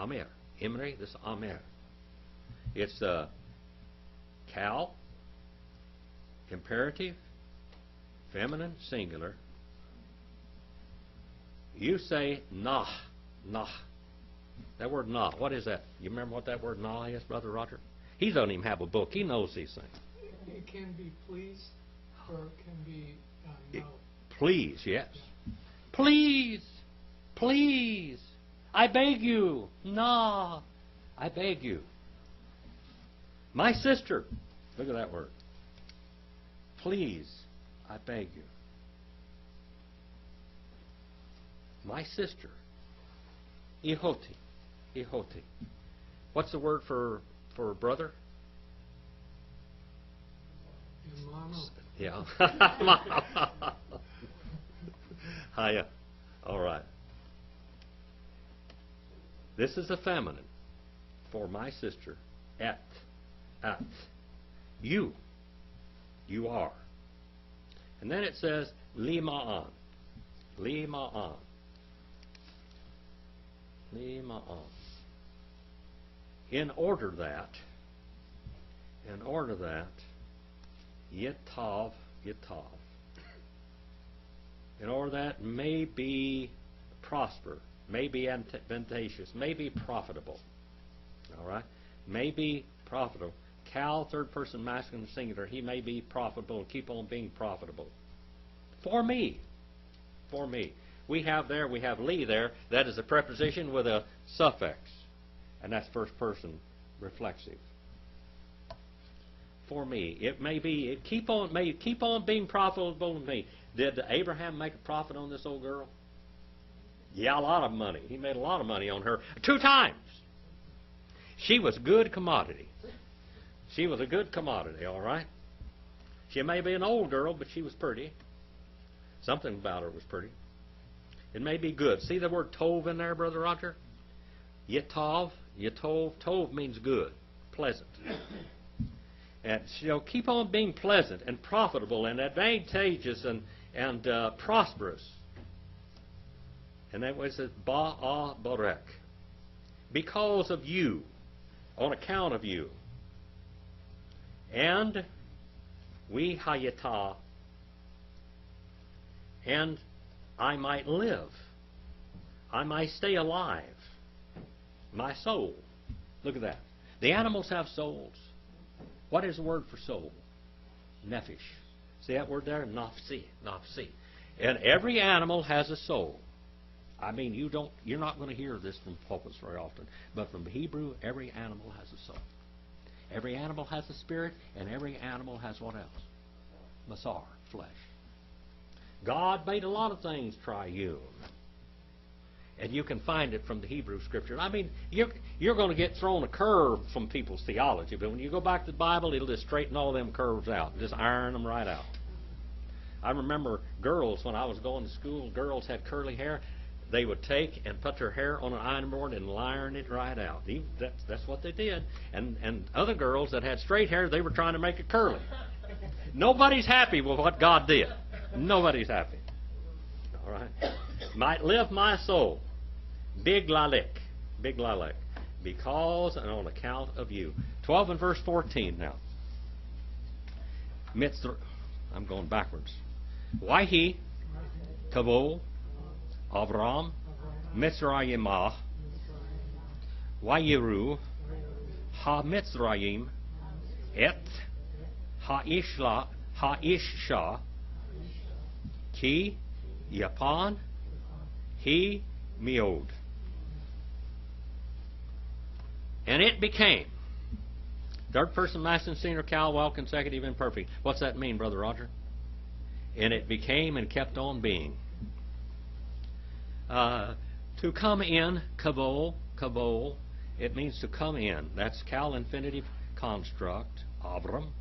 Amer. Imri, this is Amer. It's cal, imperative, feminine, singular. You say, nah, nah. That word na, what is that? You remember what that word na is, Brother Roger? He doesn't even have a book. He knows these things. It can be please, or it can be no. Please, yes. Please, please, I beg you, nah, I beg you. My sister, look at that word. Please, I beg you. My sister, ihoti, ihoti. What's the word for brother? Hermano. Yeah. Hiya. All right. This is a feminine for my sister. At. You. You are. And then it says lima'an. Lima'an. Lima'an. In order that, yitav, in order that may be prosper, may be advantageous, may be profitable. All right? May be profitable. Cal, third person masculine singular, he may be profitable and keep on being profitable. For me. For me. We have li there. That is a preposition with a suffix. And that's first person reflexive. For me. It may keep on being profitable to me. Did Abraham make a profit on this old girl? Yeah, a lot of money. He made a lot of money on her 2 times. She was good commodity. She was a good commodity, all right? She may be an old girl, but she was pretty. Something about her was pretty. It may be good. See the word tov in there, Brother Roger? Yitov, tov means good, pleasant. And she'll keep on being pleasant and profitable and advantageous and prosperous. And that was ba'a barek. Because of you, on account of you. And we hayata, and I might live. I might stay alive. My soul. Look at that. The animals have souls. What is the word for soul? Nephish. See that word there? Nafsi. Nafsi. And every animal has a soul. I mean, you're not going to hear this from pulpits very often. But from Hebrew, every animal has a soul. Every animal has a spirit, and every animal has what else? Masar, flesh. God made a lot of things triune. And you can find it from the Hebrew Scripture. I mean, you're going to get thrown a curve from people's theology, but when you go back to the Bible, it'll just straighten all them curves out, just iron them right out. I remember girls, when I was going to school, girls had curly hair. They would take and put their hair on an iron board and iron it right out. That's what they did. And other girls that had straight hair, they were trying to make it curly. Nobody's happy with what God did. Nobody's happy. All right? Might live my soul. Big lalek. Big lalek. Because and on account of you. 12 and verse 14 now. I'm going backwards. Wahi, Kavol, Avram, Mitzrayimah, Wayiru, Ha-Mitzrayim, Et, Ha-Ishla, Ha-Ishsha, Ki, Yapan, He, Miod. And it became. Third person masculine singular cal, well, consecutive, imperfect. What's that mean, Brother Roger? And it became and kept on being. To come in, kavol, it means to come in. That's cal infinitive construct, Abram.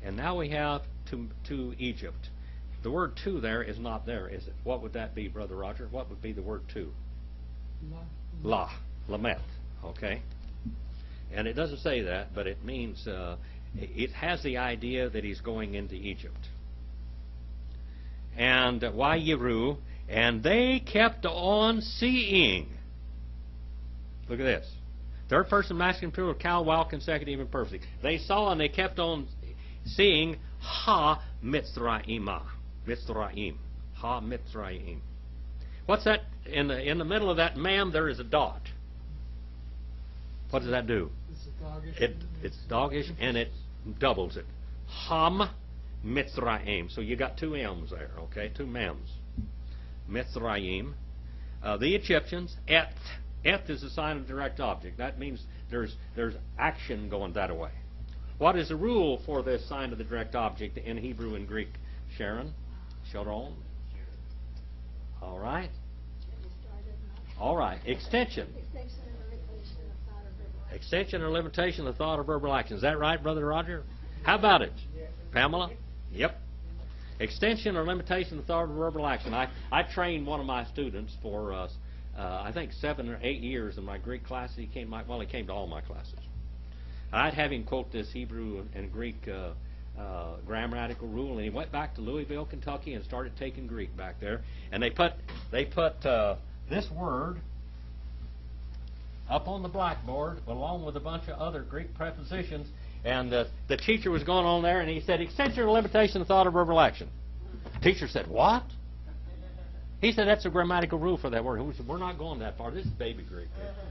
And now we have to Egypt. The word to there is not there, is it? What would that be, Brother Roger? What would be the word to? La. Lamet. Okay. And it doesn't say that, but it means, it has the idea that he's going into Egypt. And Wayiru, and they kept on seeing. Look at this. Third person masculine plural, cal, while consecutive and perfect. They saw and they kept on seeing Ha Mitzrayimah. Mitzrayim. Ha Mitzrayim. What's that? In the middle of that mem there is a dot. What does that do? It's a doggish. It's doggish, and it doubles it. Ham Mitzrayim. So you got two M's there, okay? Two Mems. Mitzrayim. The Egyptians, Et. Et is a sign of direct object. That means there's action going that way. What is the rule for this sign of the direct object in Hebrew and Greek? Sharon? Sharon? All right. All right. Extension. Extension or limitation of thought or verbal action. Is that right, Brother Roger? How about it? Pamela? Yep. Extension or limitation of thought or verbal action. I trained one of my students for, I think, 7 or 8 years in my Greek classes. He came to all my classes. I'd have him quote this Hebrew and Greek grammatical rule, and he went back to Louisville, Kentucky, and started taking Greek back there. And they put this word up on the blackboard along with a bunch of other Greek prepositions, and the teacher was going on there, and he said, extension or limitation of thought or verbal action. The teacher said, what? He said, that's a grammatical rule for that word. He said, we're not going that far. This is baby Greek.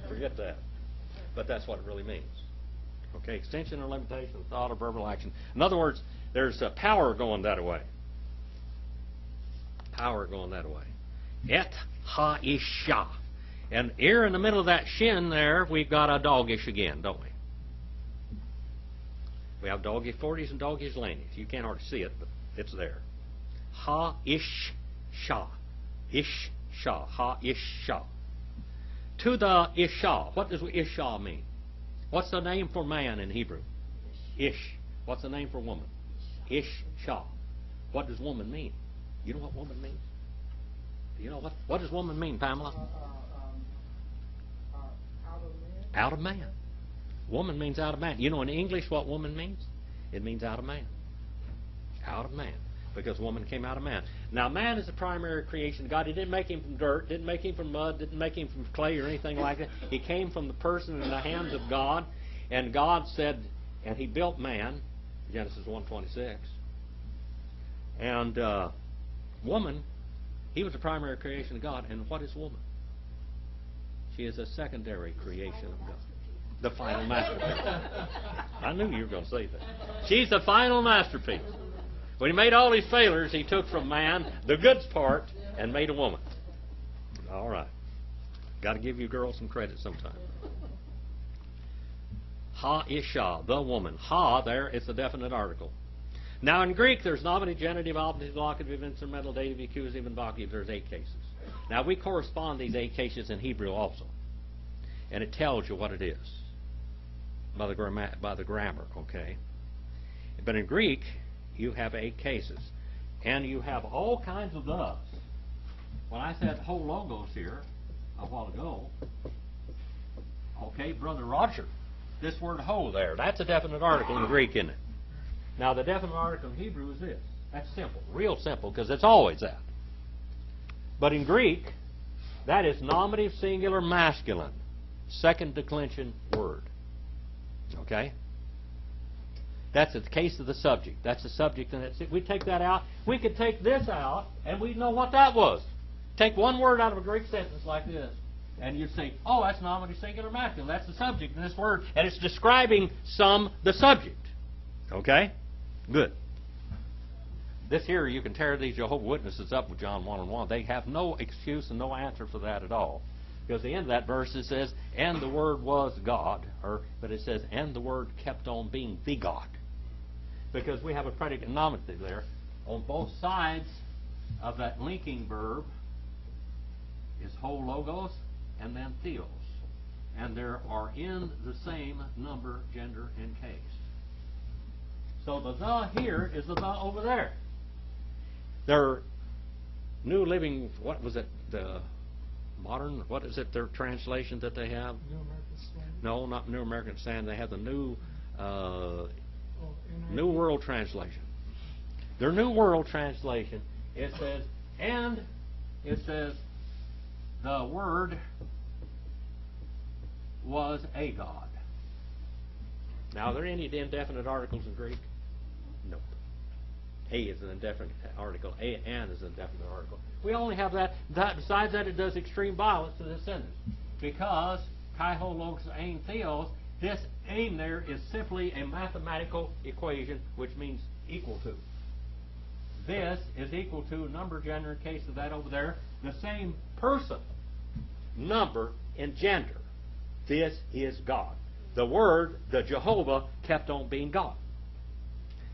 Forget that. But that's what it really means. Okay, extension or limitation of thought or verbal action. In other words, there's power going that way. Power going that way. Et ha-isha. And here in the middle of that shin there, we've got a doggish again, don't we? We have doggish 40s and doggish lannies. You can't hardly see it, but it's there. Ha-ish-sha. Ish-sha. Ha-ish-sha. To the isha. What does isha mean? What's the name for man in Hebrew? Ish. What's the name for woman? Ish-sha. What does woman mean? You know what woman means? Do you know what does woman mean, Pamela? Out of man. Woman means out of man. You know in English what woman means? It means out of man. Out of man. Because woman came out of man. Now man is the primary creation of God. He didn't make him from dirt, didn't make him from mud, didn't make him from clay or anything like that. He came from the person in the hands of God. And God said, and he built man, Genesis 1:26. And woman, he was the primary creation of God. And what is woman? She is a secondary creation of God. The final masterpiece. I knew you were going to say that. She's the final masterpiece. When he made all these failures, he took from man the goods part and made a woman. All right. Got to give you girls some credit sometime. Ha-isha, the woman. Ha, there, it's a definite article. Now in Greek, there's nominative, genitive, obligative, locative, instrumental, dative, accusative, and vocative. There's 8 cases. Now we correspond these 8 cases in Hebrew also. And it tells you what it is by the grammar, okay? But in Greek, you have 8 cases. And you have all kinds of does. When I said whole logos here a while ago, okay, Brother Roger, this word whole there, that's a definite article in Greek, isn't it? Now the definite article in Hebrew is this. That's simple, real simple, because it's always that. But in Greek, that is nominative, singular, masculine. Second declension word. Okay? That's the case of the subject. That's the subject, and that's it. We take that out. We could take this out, and we'd know what that was. Take one word out of a Greek sentence like this, and you'd say, oh, that's nominative, singular, masculine. That's the subject in this word, and it's describing the subject. Okay? Good. This here, you can tear these Jehovah's Witnesses up with John 1:1. They have no excuse and no answer for that at all. Because at the end of that verse it says, and the Word was God. But it says, and the Word kept on being the God. Because we have a predicate nominative there. On both sides of that linking verb is whole logos and then theos. And there are in the same number, gender, and case. So the here is the over there. Their New Living, what was it, the modern, what is it, their translation that they have? New American Standard? No, not New American Standard. They have the New World Translation. Their New World Translation, it says, and it says, the Word was a God. Now, are there any indefinite articles in Greek? Nope. A is an indefinite article. And is an indefinite article. We only have that. Besides that, it does extreme violence to this sentence. Because Kai ho logos ain theos. This ain there is simply a mathematical equation which means equal to. This is equal to number, gender, in case of that over there, the same person, number, and gender. This is God. The Word, the Jehovah, kept on being God.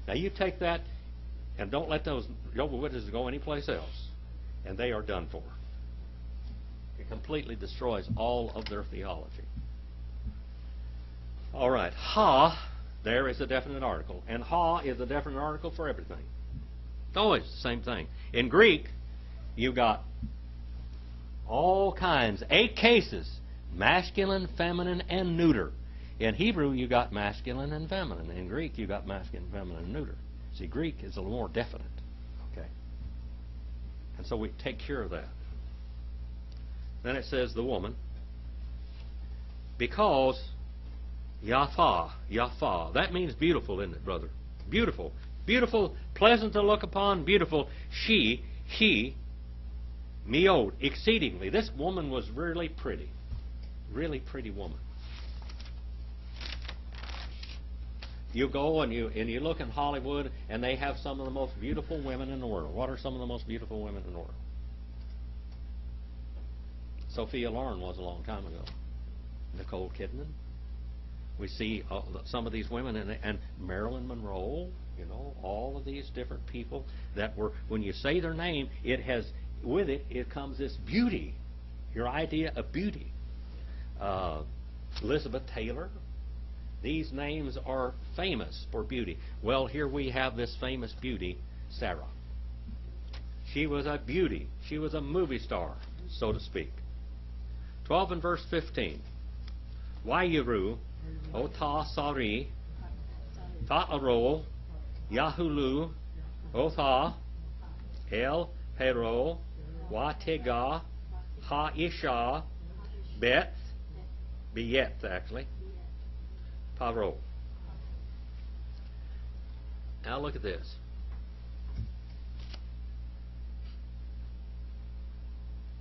Now you take that and don't let those Jehovah's Witnesses go anyplace else, and they are done for. It completely destroys all of their theology. All right, ha, there is a definite article, and ha is a definite article for everything. It's always the same thing. In Greek, you've got all kinds, 8 cases, masculine, feminine, and neuter. In Hebrew, you got masculine and feminine. In Greek, you got masculine, feminine, and neuter. See, Greek is a little more definite. Okay? And so we take care of that. Then it says the woman, because Yafa, that means beautiful, isn't it, brother? Beautiful. Beautiful, pleasant to look upon, beautiful. He, miod, exceedingly. This woman was really pretty. Really pretty woman. You go and you look in Hollywood, and they have some of the most beautiful women in the world. What are some of the most beautiful women in the world? Sophia Loren was a long time ago. Nicole Kidman. We see some of these women, and Marilyn Monroe, you know, all of these different people that were, when you say their name, it has, with it, it comes this beauty, your idea of beauty. Elizabeth Taylor. These names are famous for beauty. Well, here we have this famous beauty, Sarah. She was a beauty. She was a movie star, so to speak. 12 and verse 15. Wayuru, Ota Sari, Ta'aro, Yahulu, Otha, El Pero, Watega, Ha-Isha, Bet, Biyet, actually, Paro. Now look at this.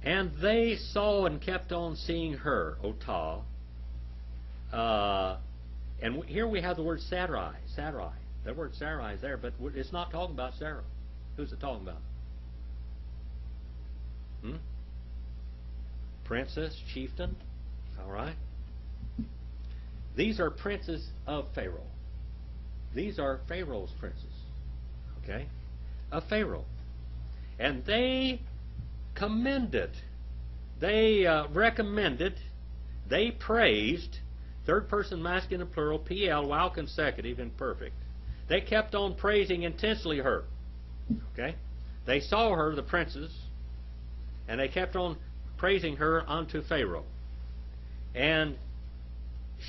And they saw and kept on seeing her, Otah. And here we have the word Sarai. Sarai. That word Sarai is there, but it's not talking about Sarah. Who's it talking about? Princess, chieftain. All right. These are princes of Pharaoh. These are Pharaoh's princes. Okay? Of Pharaoh. And they commended, they recommended, they praised, third person masculine and plural, PL, while consecutive and perfect. They kept on praising intensely her. Okay? They saw her, the princess, and they kept on praising her unto Pharaoh. And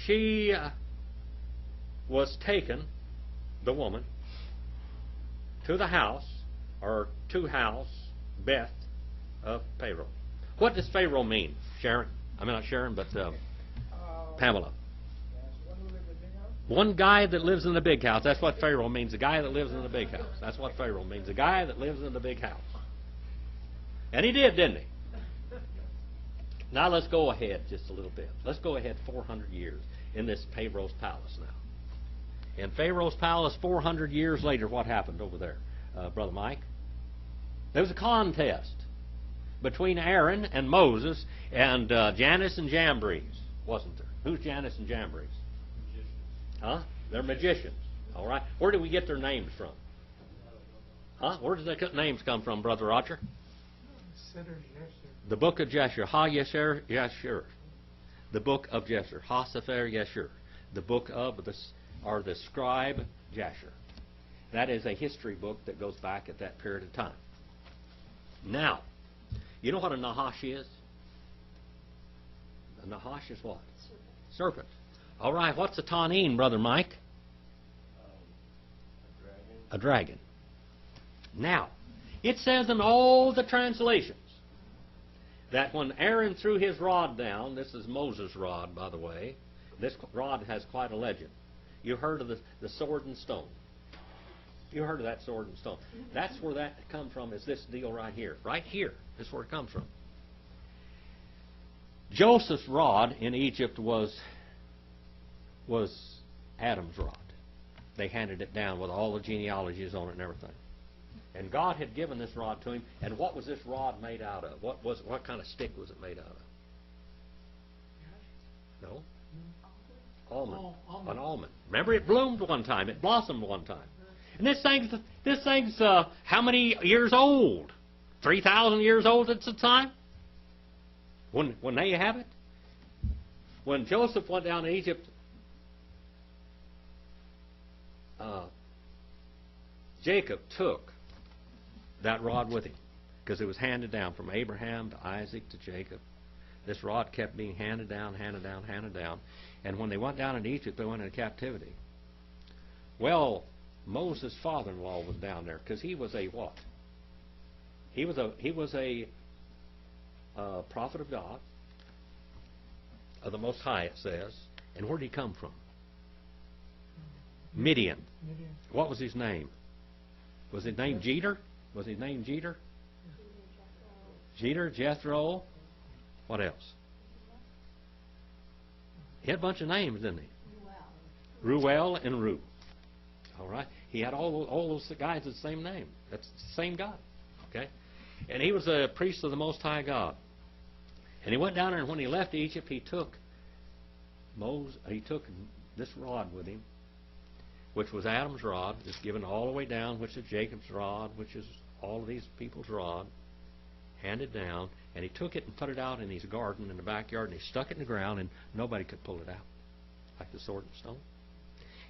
she was taken, the woman, to the house, or to house, Beth, of Pharaoh. What does Pharaoh mean, Sharon? I mean, not Sharon, but Pamela. One guy that lives in the big house. That's what Pharaoh means. The guy that lives in the big house. That's what Pharaoh means. The guy that lives in the big house. And he did, didn't he? Now let's go ahead just a little bit. Let's go ahead 400 years in this Pharaoh's palace now. In Pharaoh's palace 400 years later, what happened over there, Brother Mike? There was a contest between Aaron and Moses and Jannes and Jambres, wasn't there? Who's Jannes and Jambres? Magicians. Huh? They're magicians. All right. Where do we get their names from? Huh? Where do their names come from, Brother Roger? The book of Jeshur. Ha-Yesher, Yeshur. The book of Jeshur. Ha-Sefer Yeshur. The book of the scribe Jeshur. That is a history book that goes back at that period of time. Now, you know what a Nahash is? A Nahash is what? Serpent. All right, what's a Tanin, Brother Mike? A dragon. A dragon. Now, it says in all the translations that when Aaron threw his rod down, this is Moses' rod, by the way. This rod has quite a legend. You heard of the sword and stone. You heard of that sword and stone. That's where that comes from, is this deal right here. Right here is where it comes from. Joseph's rod in Egypt was Adam's rod. They handed it down with all the genealogies on it and everything. And God had given this rod to him. And what was this rod made out of? What kind of stick was it made out of? No? Almond. An almond. Remember, it bloomed one time. It blossomed one time. And this thing's how many years old? 3,000 years old at the time? When they have it? When Joseph went down to Egypt, Jacob took that rod with him because it was handed down from Abraham to Isaac to Jacob. This rod kept being handed down, handed down, handed down. And when they went down into Egypt, they went into captivity. Well, Moses' father-in-law was down there because he was a what? He was a prophet of God, of the Most High, it says. And where did he come from? Midian. What was his name? Was his name Jeter? Was his name Jeter? Jeter, Jethro. What else? He had a bunch of names, didn't he? Ruel and Ru. All right. He had all those guys with the same name. That's the same God. Okay. And he was a priest of the Most High God. And he went down there, and when he left Egypt, he took this rod with him, which was Adam's rod, just given all the way down, which is Jacob's rod, which is all of these people's rod, handed down, and he took it and put it out in his garden in the backyard, and he stuck it in the ground, and nobody could pull it out, like the sword and stone.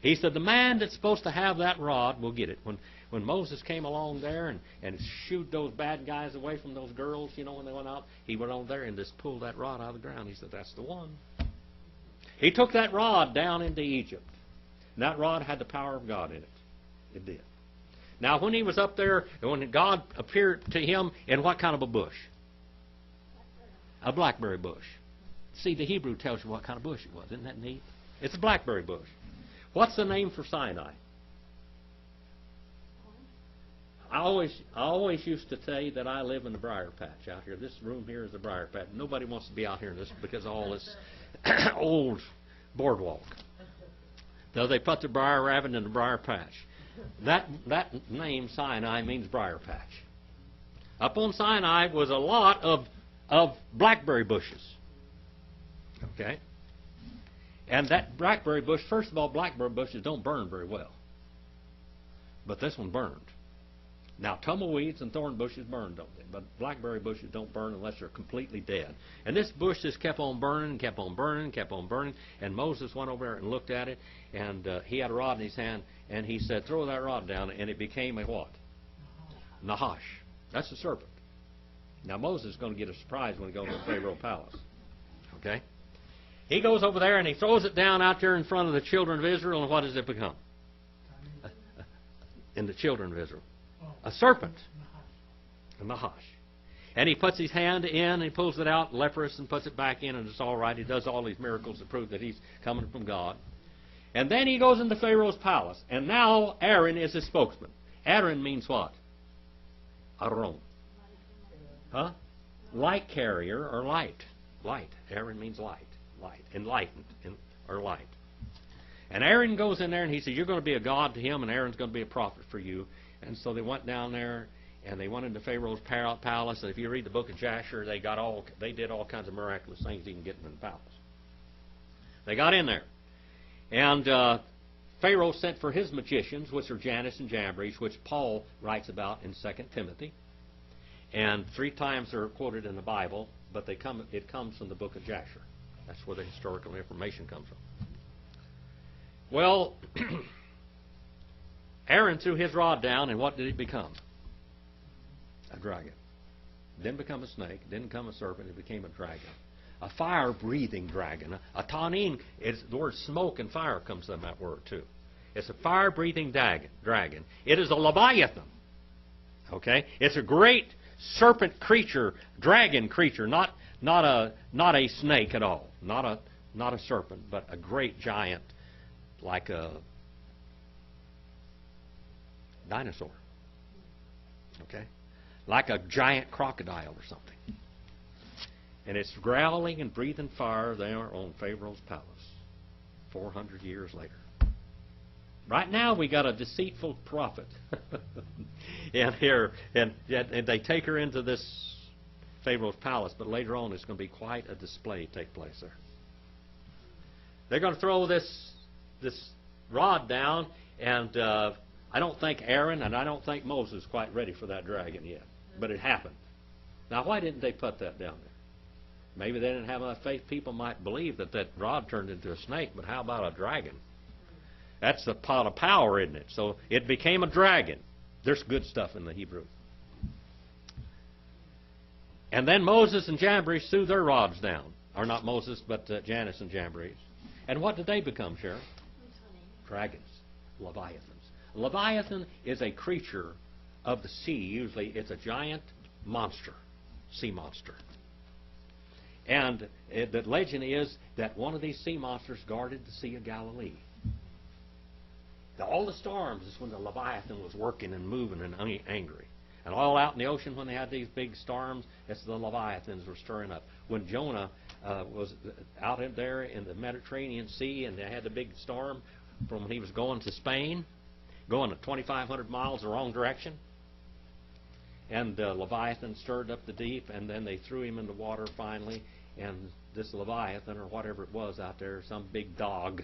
He said, the man that's supposed to have that rod will get it. When Moses came along there and shooed those bad guys away from those girls, when they went out, he went on there and just pulled that rod out of the ground. He said, that's the one. He took that rod down into Egypt. And that rod had the power of God in it. It did. Now, when he was up there, when God appeared to him in what kind of a bush? A blackberry bush. See, the Hebrew tells you what kind of bush it was. Isn't that neat? It's a blackberry bush. What's the name for Sinai? I always used to say that I live in the briar patch out here. This room here is the briar patch. Nobody wants to be out here in this because of all this old boardwalk. Though they put the briar rabbit in the briar patch. That name, Sinai, means briar patch. Up on Sinai was a lot of blackberry bushes. Okay? And that blackberry bush, first of all, blackberry bushes don't burn very well. But this one burned. Now, tumbleweeds and thorn bushes burn, don't they? But blackberry bushes don't burn unless they're completely dead. And this bush just kept on burning, kept on burning, kept on burning. And Moses went over there and looked at it, and he had a rod in his hand, and he said, throw that rod down, and it became a what? Nahash. That's a serpent. Now, Moses is going to get a surprise when he goes to the Pharaoh palace. Okay? He goes over there, and he throws it down out there in front of the children of Israel, and what does it become? In the children of Israel. A serpent. A nahash. And he puts his hand in, and he pulls it out, leprous, and puts it back in, and it's all right. He does all these miracles to prove that he's coming from God. And then he goes into Pharaoh's palace. And now Aaron is his spokesman. Aaron means what? Aron. Huh? Light carrier or light. Light. Aaron means light. Light. Enlightened. Or light. And Aaron goes in there and he says, you're going to be a god to him, and Aaron's going to be a prophet for you. And so they went down there and they went into Pharaoh's palace. And if you read the book of Jasher, they did all kinds of miraculous things even getting in the palace. They got in there. And Pharaoh sent for his magicians, which are Jannes and Jambres, which Paul writes about in 2 Timothy. And 3 times they're quoted in the Bible, but it comes from the book of Jasher. That's where the historical information comes from. Well, Aaron threw his rod down, and what did it become? A dragon. It didn't become a snake. It didn't become a serpent. It became a dragon. A fire-breathing dragon. A tanin, the word smoke and fire comes from that word, too. It's a fire-breathing dragon. It is a leviathan. Okay? It's a great serpent creature, dragon creature, not a snake at all. Not a serpent, but a great giant, like a dinosaur. Okay? Like a giant crocodile or something. And it's growling and breathing fire there on Pharaoh's palace 400 years later. Right now we got a deceitful prophet. and they take her into this Pharaoh's palace, but later on it's going to be quite a display take place there. They're going to throw this rod down, and I don't think Aaron and I don't think Moses quite ready for that dragon yet. But it happened. Now, why didn't they put that down there? Maybe they didn't have enough faith. People might believe that rod turned into a snake, but how about a dragon? That's the pot of power, isn't it? So it became a dragon. There's good stuff in the Hebrew. And then Moses and Jambres threw their rods down. Or not Moses, but Janus and Jambres. And what did they become, Sharon? Dragons. Leviathans. Leviathan is a creature of the sea. Usually it's a giant monster, sea monster. And the legend is that one of these sea monsters guarded the Sea of Galilee. All the storms is when the Leviathan was working and moving and angry. And all out in the ocean when they had these big storms, it's the Leviathans were stirring up. When Jonah was out in there in the Mediterranean Sea and they had the big storm from when he was going to Spain, going at 2,500 miles the wrong direction, and Leviathan stirred up the deep, and then they threw him in the water finally, and this Leviathan, or whatever it was out there, some big dog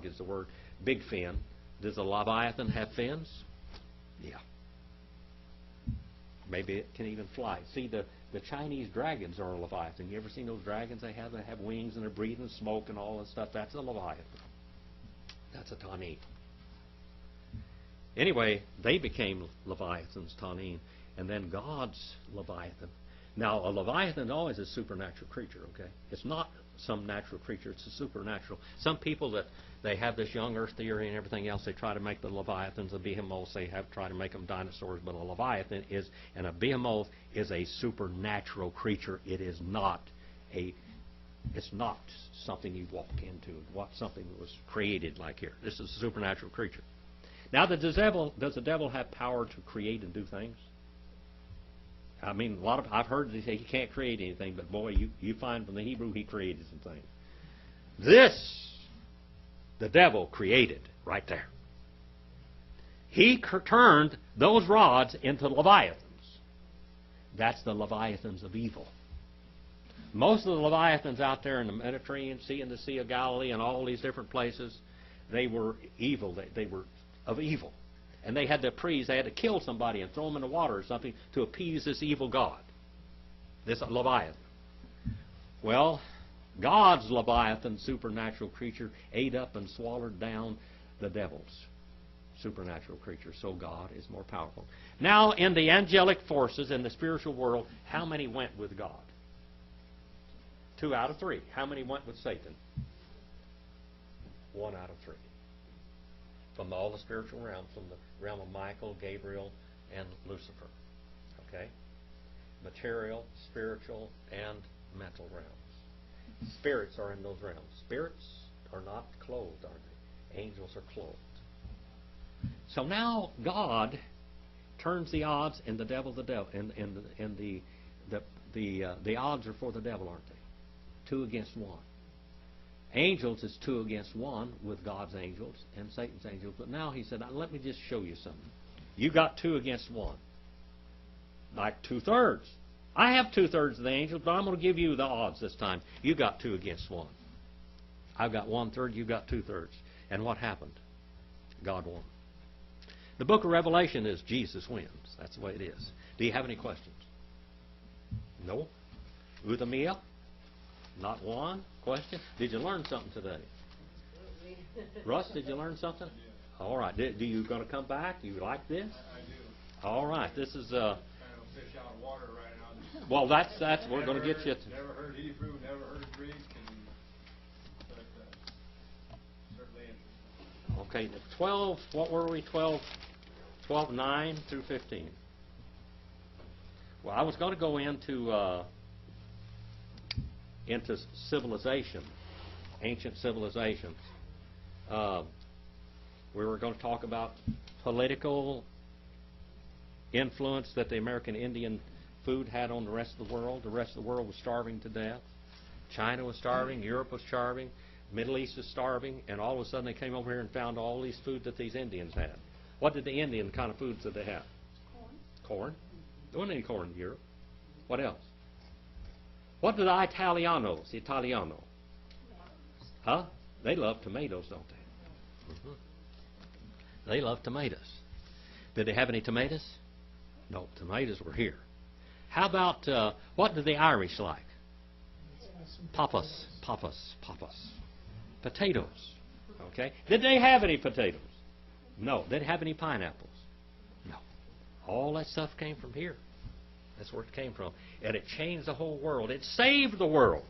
is the word, big fin. Does a Leviathan have fins? Yeah. Maybe it can even fly. See, the Chinese dragons are a Leviathan. You ever seen those dragons they have? They have wings and they're breathing smoke and all that stuff. That's a Leviathan. That's a Tanin. Anyway, they became Leviathans, Tanin, and then God's Leviathan. Now, a Leviathan is always a supernatural creature, okay? It's not some natural creature. It's a supernatural. Some people that they have this young earth theory and everything else, they try to make the Leviathans, the behemoths, they have try to make them dinosaurs, but a Leviathan is, and a behemoth is a supernatural creature. It is not it's not something you walk into, something that was created like here. This is a supernatural creature. Now, does the devil have power to create and do things? I mean, I've heard they say he can't create anything, but boy, you find from the Hebrew he created some things. The devil created right there. He turned those rods into Leviathans. That's the Leviathans of evil. Most of the Leviathans out there in the Mediterranean Sea and the Sea of Galilee and all these different places, they were evil. They were of evil. And they had to kill somebody and throw them in the water or something to appease this evil god, this Leviathan. Well, God's Leviathan, supernatural creature, ate up and swallowed down the devil's supernatural creature. So God is more powerful. Now, in the angelic forces in the spiritual world, how many went with God? 2 out of 3. How many went with Satan? 1 out of 3. From all the spiritual realms, from the realm of Michael, Gabriel, and Lucifer. Okay? Material, spiritual, and mental realms. Spirits are in those realms. Spirits are not clothed, are they? Angels are clothed. So now God turns the odds, and the odds are for the devil, aren't they? 2 against 1. Angels is 2 against 1 with God's angels and Satan's angels. But now he said, let me just show you something. You got 2 against 1. Like 2/3. I have 2/3 of the angels, but I'm going to give you the odds this time. You got 2 against 1. I've got 1/3, you got 2/3. And what happened? God won. The book of Revelation is Jesus wins. That's the way it is. Do you have any questions? No? Euthymia? Not one question? Did you learn something today? Russ, did you learn something? All right. Do you going to come back? Do you like this? I do. All right. This is Kind of a fish out of water right now. well, that's we're going to get you. Never heard Hebrew, never heard Greek, but certainly interesting. Okay. 12. What were we? 12:9 through 15. Well, I was going to go into civilization, ancient civilizations. We were going to talk about political influence that the American Indian food had on the rest of the world. The rest of the world was starving to death. China was starving. Europe was starving. Middle East was starving. And all of a sudden they came over here and found all these food that these Indians had. What did the Indian kind of foods that they have? Corn. There wasn't any corn in Europe. What else? What do the Italiano? Huh? They love tomatoes, don't they? Mm-hmm. They love tomatoes. Did they have any tomatoes? No, tomatoes were here. How about, what do the Irish like? Papas. Potatoes. Okay? Did they have any potatoes? No. Did they have any pineapples? No. All that stuff came from here. That's where it came from. And it changed the whole world. It saved the world.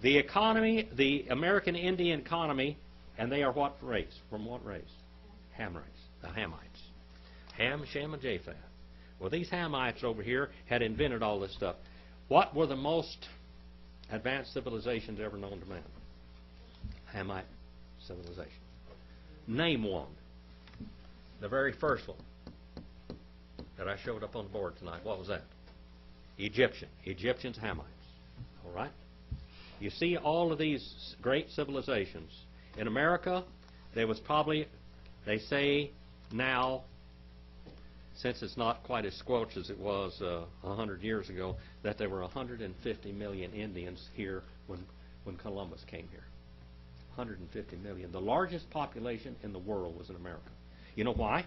The economy, the American Indian economy, and they are what race? From what race? Ham race. The Hamites. Ham, Shem, and Japheth. Well, these Hamites over here had invented all this stuff. What were the most advanced civilizations ever known to man? Hamite civilization. Name one. The very first one that I showed up on the board tonight. What was that? Egyptian. Egyptians, Hamites. All right? You see all of these great civilizations. In America, there was probably, they say now, since it's not quite as squelched as it was 100 years ago, that there were 150 million Indians here when Columbus came here. 150 million. The largest population in the world was in America. You know why?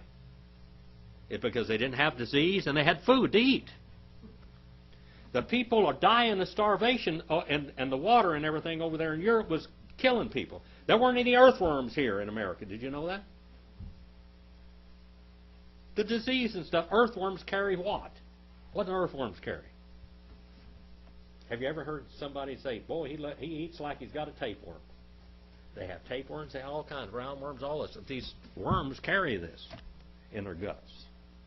It's because they didn't have disease and they had food to eat. The people are dying of starvation, and the water and everything over there in Europe was killing people. There weren't any earthworms here in America. Did you know that? The disease and stuff, earthworms carry what? What do earthworms carry? Have you ever heard somebody say, boy, he eats like he's got a tapeworm? They have tapeworms, they have all kinds of roundworms, all this. These worms carry this in their guts.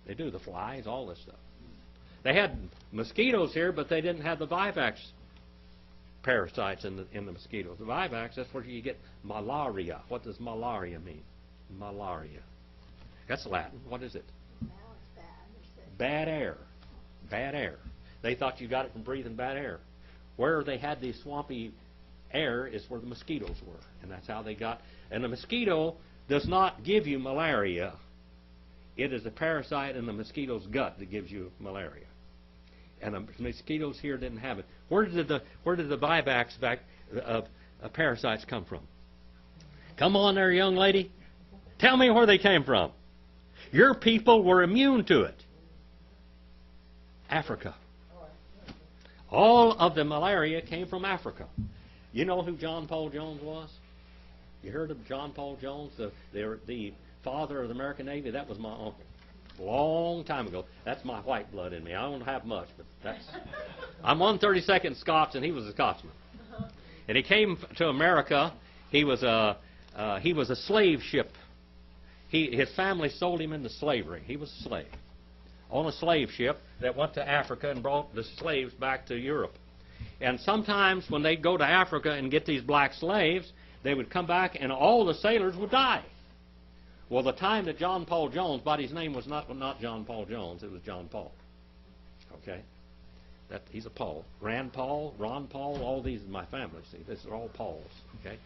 They do, the flies, all this stuff. They had mosquitoes here, but they didn't have the vivax parasites in the mosquitoes. The vivax, that's where you get malaria. What does malaria mean? Malaria. That's Latin. What is it? Bad air. Bad air. They thought you got it from breathing bad air. Where they had the swampy air is where the mosquitoes were. And that's how they got. And the mosquito does not give you malaria. It is a parasite in the mosquito's gut that gives you malaria. And the mosquitoes here didn't have it. Where did the vivax parasites come from? Come on there, young lady. Tell me where they came from. Your people were immune to it. Africa. All of the malaria came from Africa. You know who John Paul Jones was? You heard of John Paul Jones, the father of the American Navy? That was my uncle. A long time ago. That's my white blood in me. I don't have much, but that's... I'm 132nd Scots, and he was a Scotsman. And he came to America. He was a slave ship. His family sold him into slavery. He was a slave on a slave ship that went to Africa and brought the slaves back to Europe. And sometimes when they'd go to Africa and get these black slaves, they would come back and all the sailors would die. Well, the time that John Paul Jones, but his name was not John Paul Jones, it was John Paul. Okay? He's a Paul. Rand Paul, Ron Paul, all these in my family, see. This are all Pauls. Okay?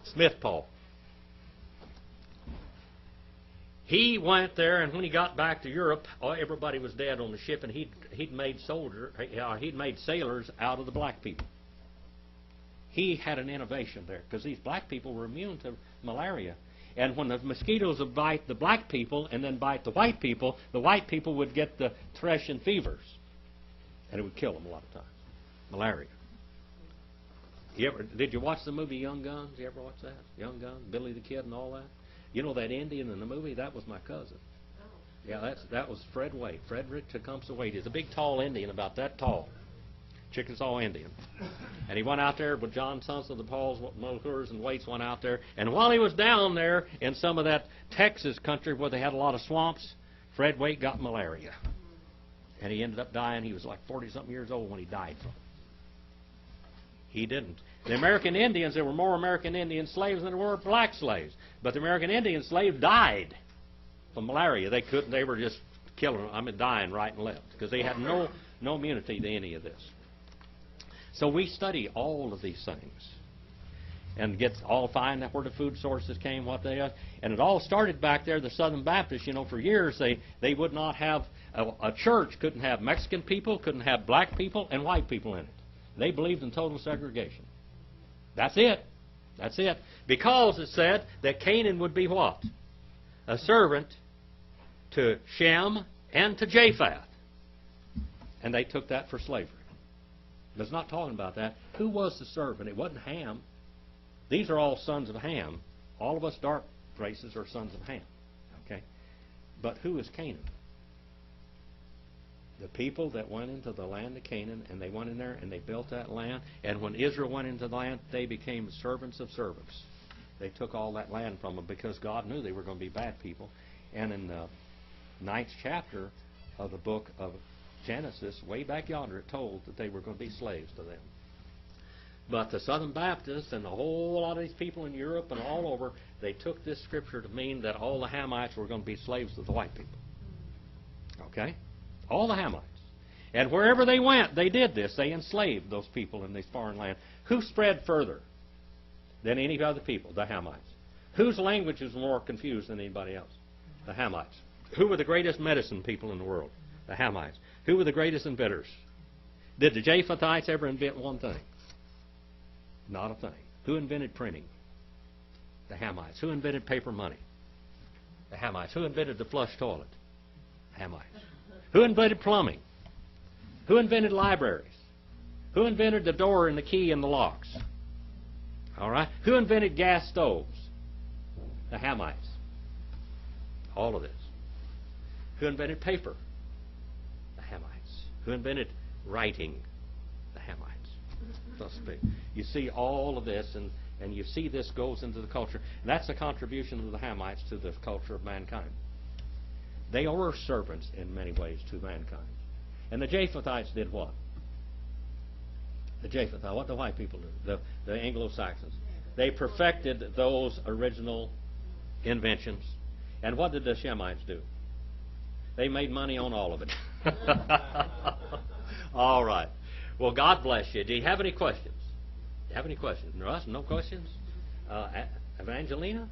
Smith Paul. He went there, and when he got back to Europe, everybody was dead on the ship, and he'd made sailors out of the black people. He had an innovation there, because these black people were immune to malaria. And when the mosquitoes would bite the black people and then bite the white people would get the thrush and fevers, and it would kill them a lot of times. Malaria. Did you watch the movie Young Guns? You ever watch that? Young Guns, Billy the Kid, and all that. You know that Indian in the movie? That was my cousin. Yeah, that was Fred Wade. Frederick Tecumseh Wade. He's a big, tall Indian, about that tall. Chickasaw Indian. And he went out there with John Sons of the Pauls, Mulhers, and Waits went out there. And while he was down there in some of that Texas country where they had a lot of swamps, Fred Wade got malaria. And he ended up dying. He was like 40-something years old when he died from it. He didn't. The American Indians, there were more American Indian slaves than there were black slaves. But the American Indian slaves died from malaria. They were just killing, dying right and left, because they had no immunity to any of this. So we study all of these things and find out where the food sources came, what they are. And it all started back there, the Southern Baptists, for years they would not have, a church couldn't have Mexican people, couldn't have black people, and white people in it. They believed in total segregation. That's it. That's it. Because it said that Canaan would be what? A servant to Shem and to Japheth. And they took that for slavery. It's not talking about that. Who was the servant? It wasn't Ham. These are all sons of Ham. All of us dark races are sons of Ham. Okay? But who is Canaan? The people that went into the land of Canaan, and they went in there and they built that land. And when Israel went into the land, they became servants of servants. They took all that land from them because God knew they were going to be bad people. And in the 9th chapter of the book of Genesis, way back yonder, it told that they were going to be slaves to them. But the Southern Baptists and a whole lot of these people in Europe and all over, they took this scripture to mean that all the Hamites were going to be slaves to the white people. Okay? All the Hamites. And wherever they went, they did this. They enslaved those people in this foreign land. Who spread further than any other people? The Hamites. Whose language is more confused than anybody else? The Hamites. Who were the greatest medicine people in the world? The Hamites. Who were the greatest inventors? Did the Japhethites ever invent one thing? Not a thing. Who invented printing? The Hamites. Who invented paper money? The Hamites. Who invented the flush toilet? Hamites. Who invented plumbing? Who invented libraries? Who invented the door and the key and the locks? All right. Who invented gas stoves? The Hamites. All of this. Who invented paper? The Hamites. Who invented writing? The Hamites. You see all of this, and you see this goes into the culture. And that's the contribution of the Hamites to the culture of mankind. They were servants in many ways to mankind. And the Japhethites did what? The Japhethites, what the white people do, the Anglo-Saxons. They perfected those original inventions. And what did the Shemites do? They made money on all of it. All right. Well, God bless you. Do you have any questions? Do you have any questions? Russ, no questions? Evangelina?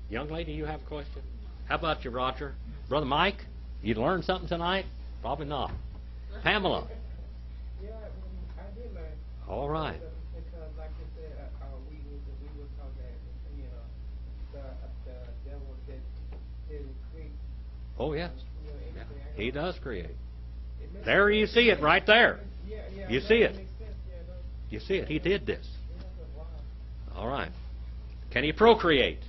Young lady, you have a question? How about you, Roger? Brother Mike, you learned something tonight? Probably not. Pamela? Yeah, I did learn. All right. Because, like you said, we were talking, the devil did create. Oh, yes. Yeah. He does create. There you see it right there. You see it. You see it. He did this. All right. Can he procreate?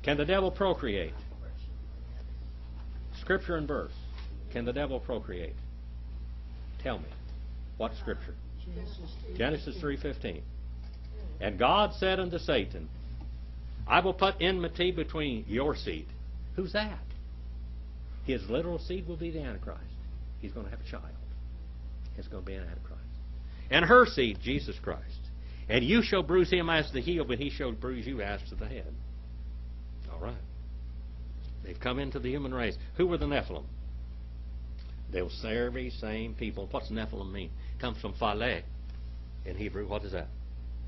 Can the devil procreate? Scripture and verse. Can the devil procreate? Tell me. What scripture? Genesis 3:15. And God said unto Satan, I will put enmity between your seed. Who's that? His literal seed will be the Antichrist. He's going to have a child. It's going to be an Antichrist. And her seed, Jesus Christ. And you shall bruise him as the heel, but he shall bruise you as to the head. All right. They've come into the human race. Who were the Nephilim? Those very same people. What's Nephilim mean? It comes from Phale in Hebrew. What is that?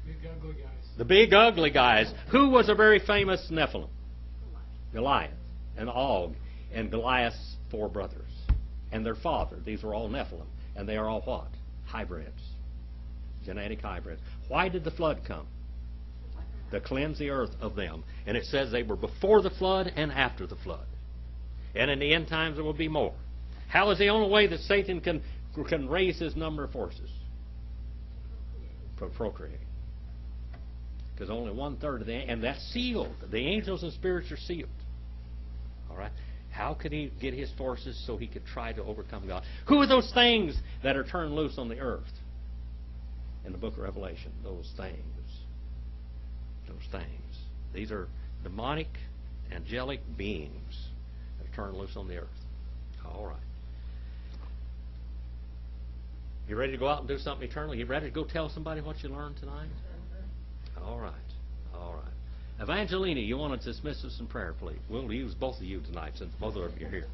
Big ugly guys. The big ugly guys. Who was a very famous Nephilim? Goliath and Og and Goliath's 4 brothers. And their father. These were all Nephilim. And they are all what? Hybrids. Genetic hybrids. Why did the flood come? To cleanse the earth of them. And it says they were before the flood and after the flood. And in the end times there will be more. How is the only way that Satan can raise his number of forces? Procreate. Because only 1/3 of the, and that's sealed. The angels and spirits are sealed. All right. How could he get his forces so he could try to overcome God? Who are those things that are turned loose on the earth? In the book of Revelation, those things. Those things. These are demonic, angelic beings that are turned loose on the earth. All right. You ready to go out and do something eternal? You ready to go tell somebody what you learned tonight? All right. All right. Evangelina, you want to dismiss us in prayer, please? We'll use both of you tonight since both of you are here.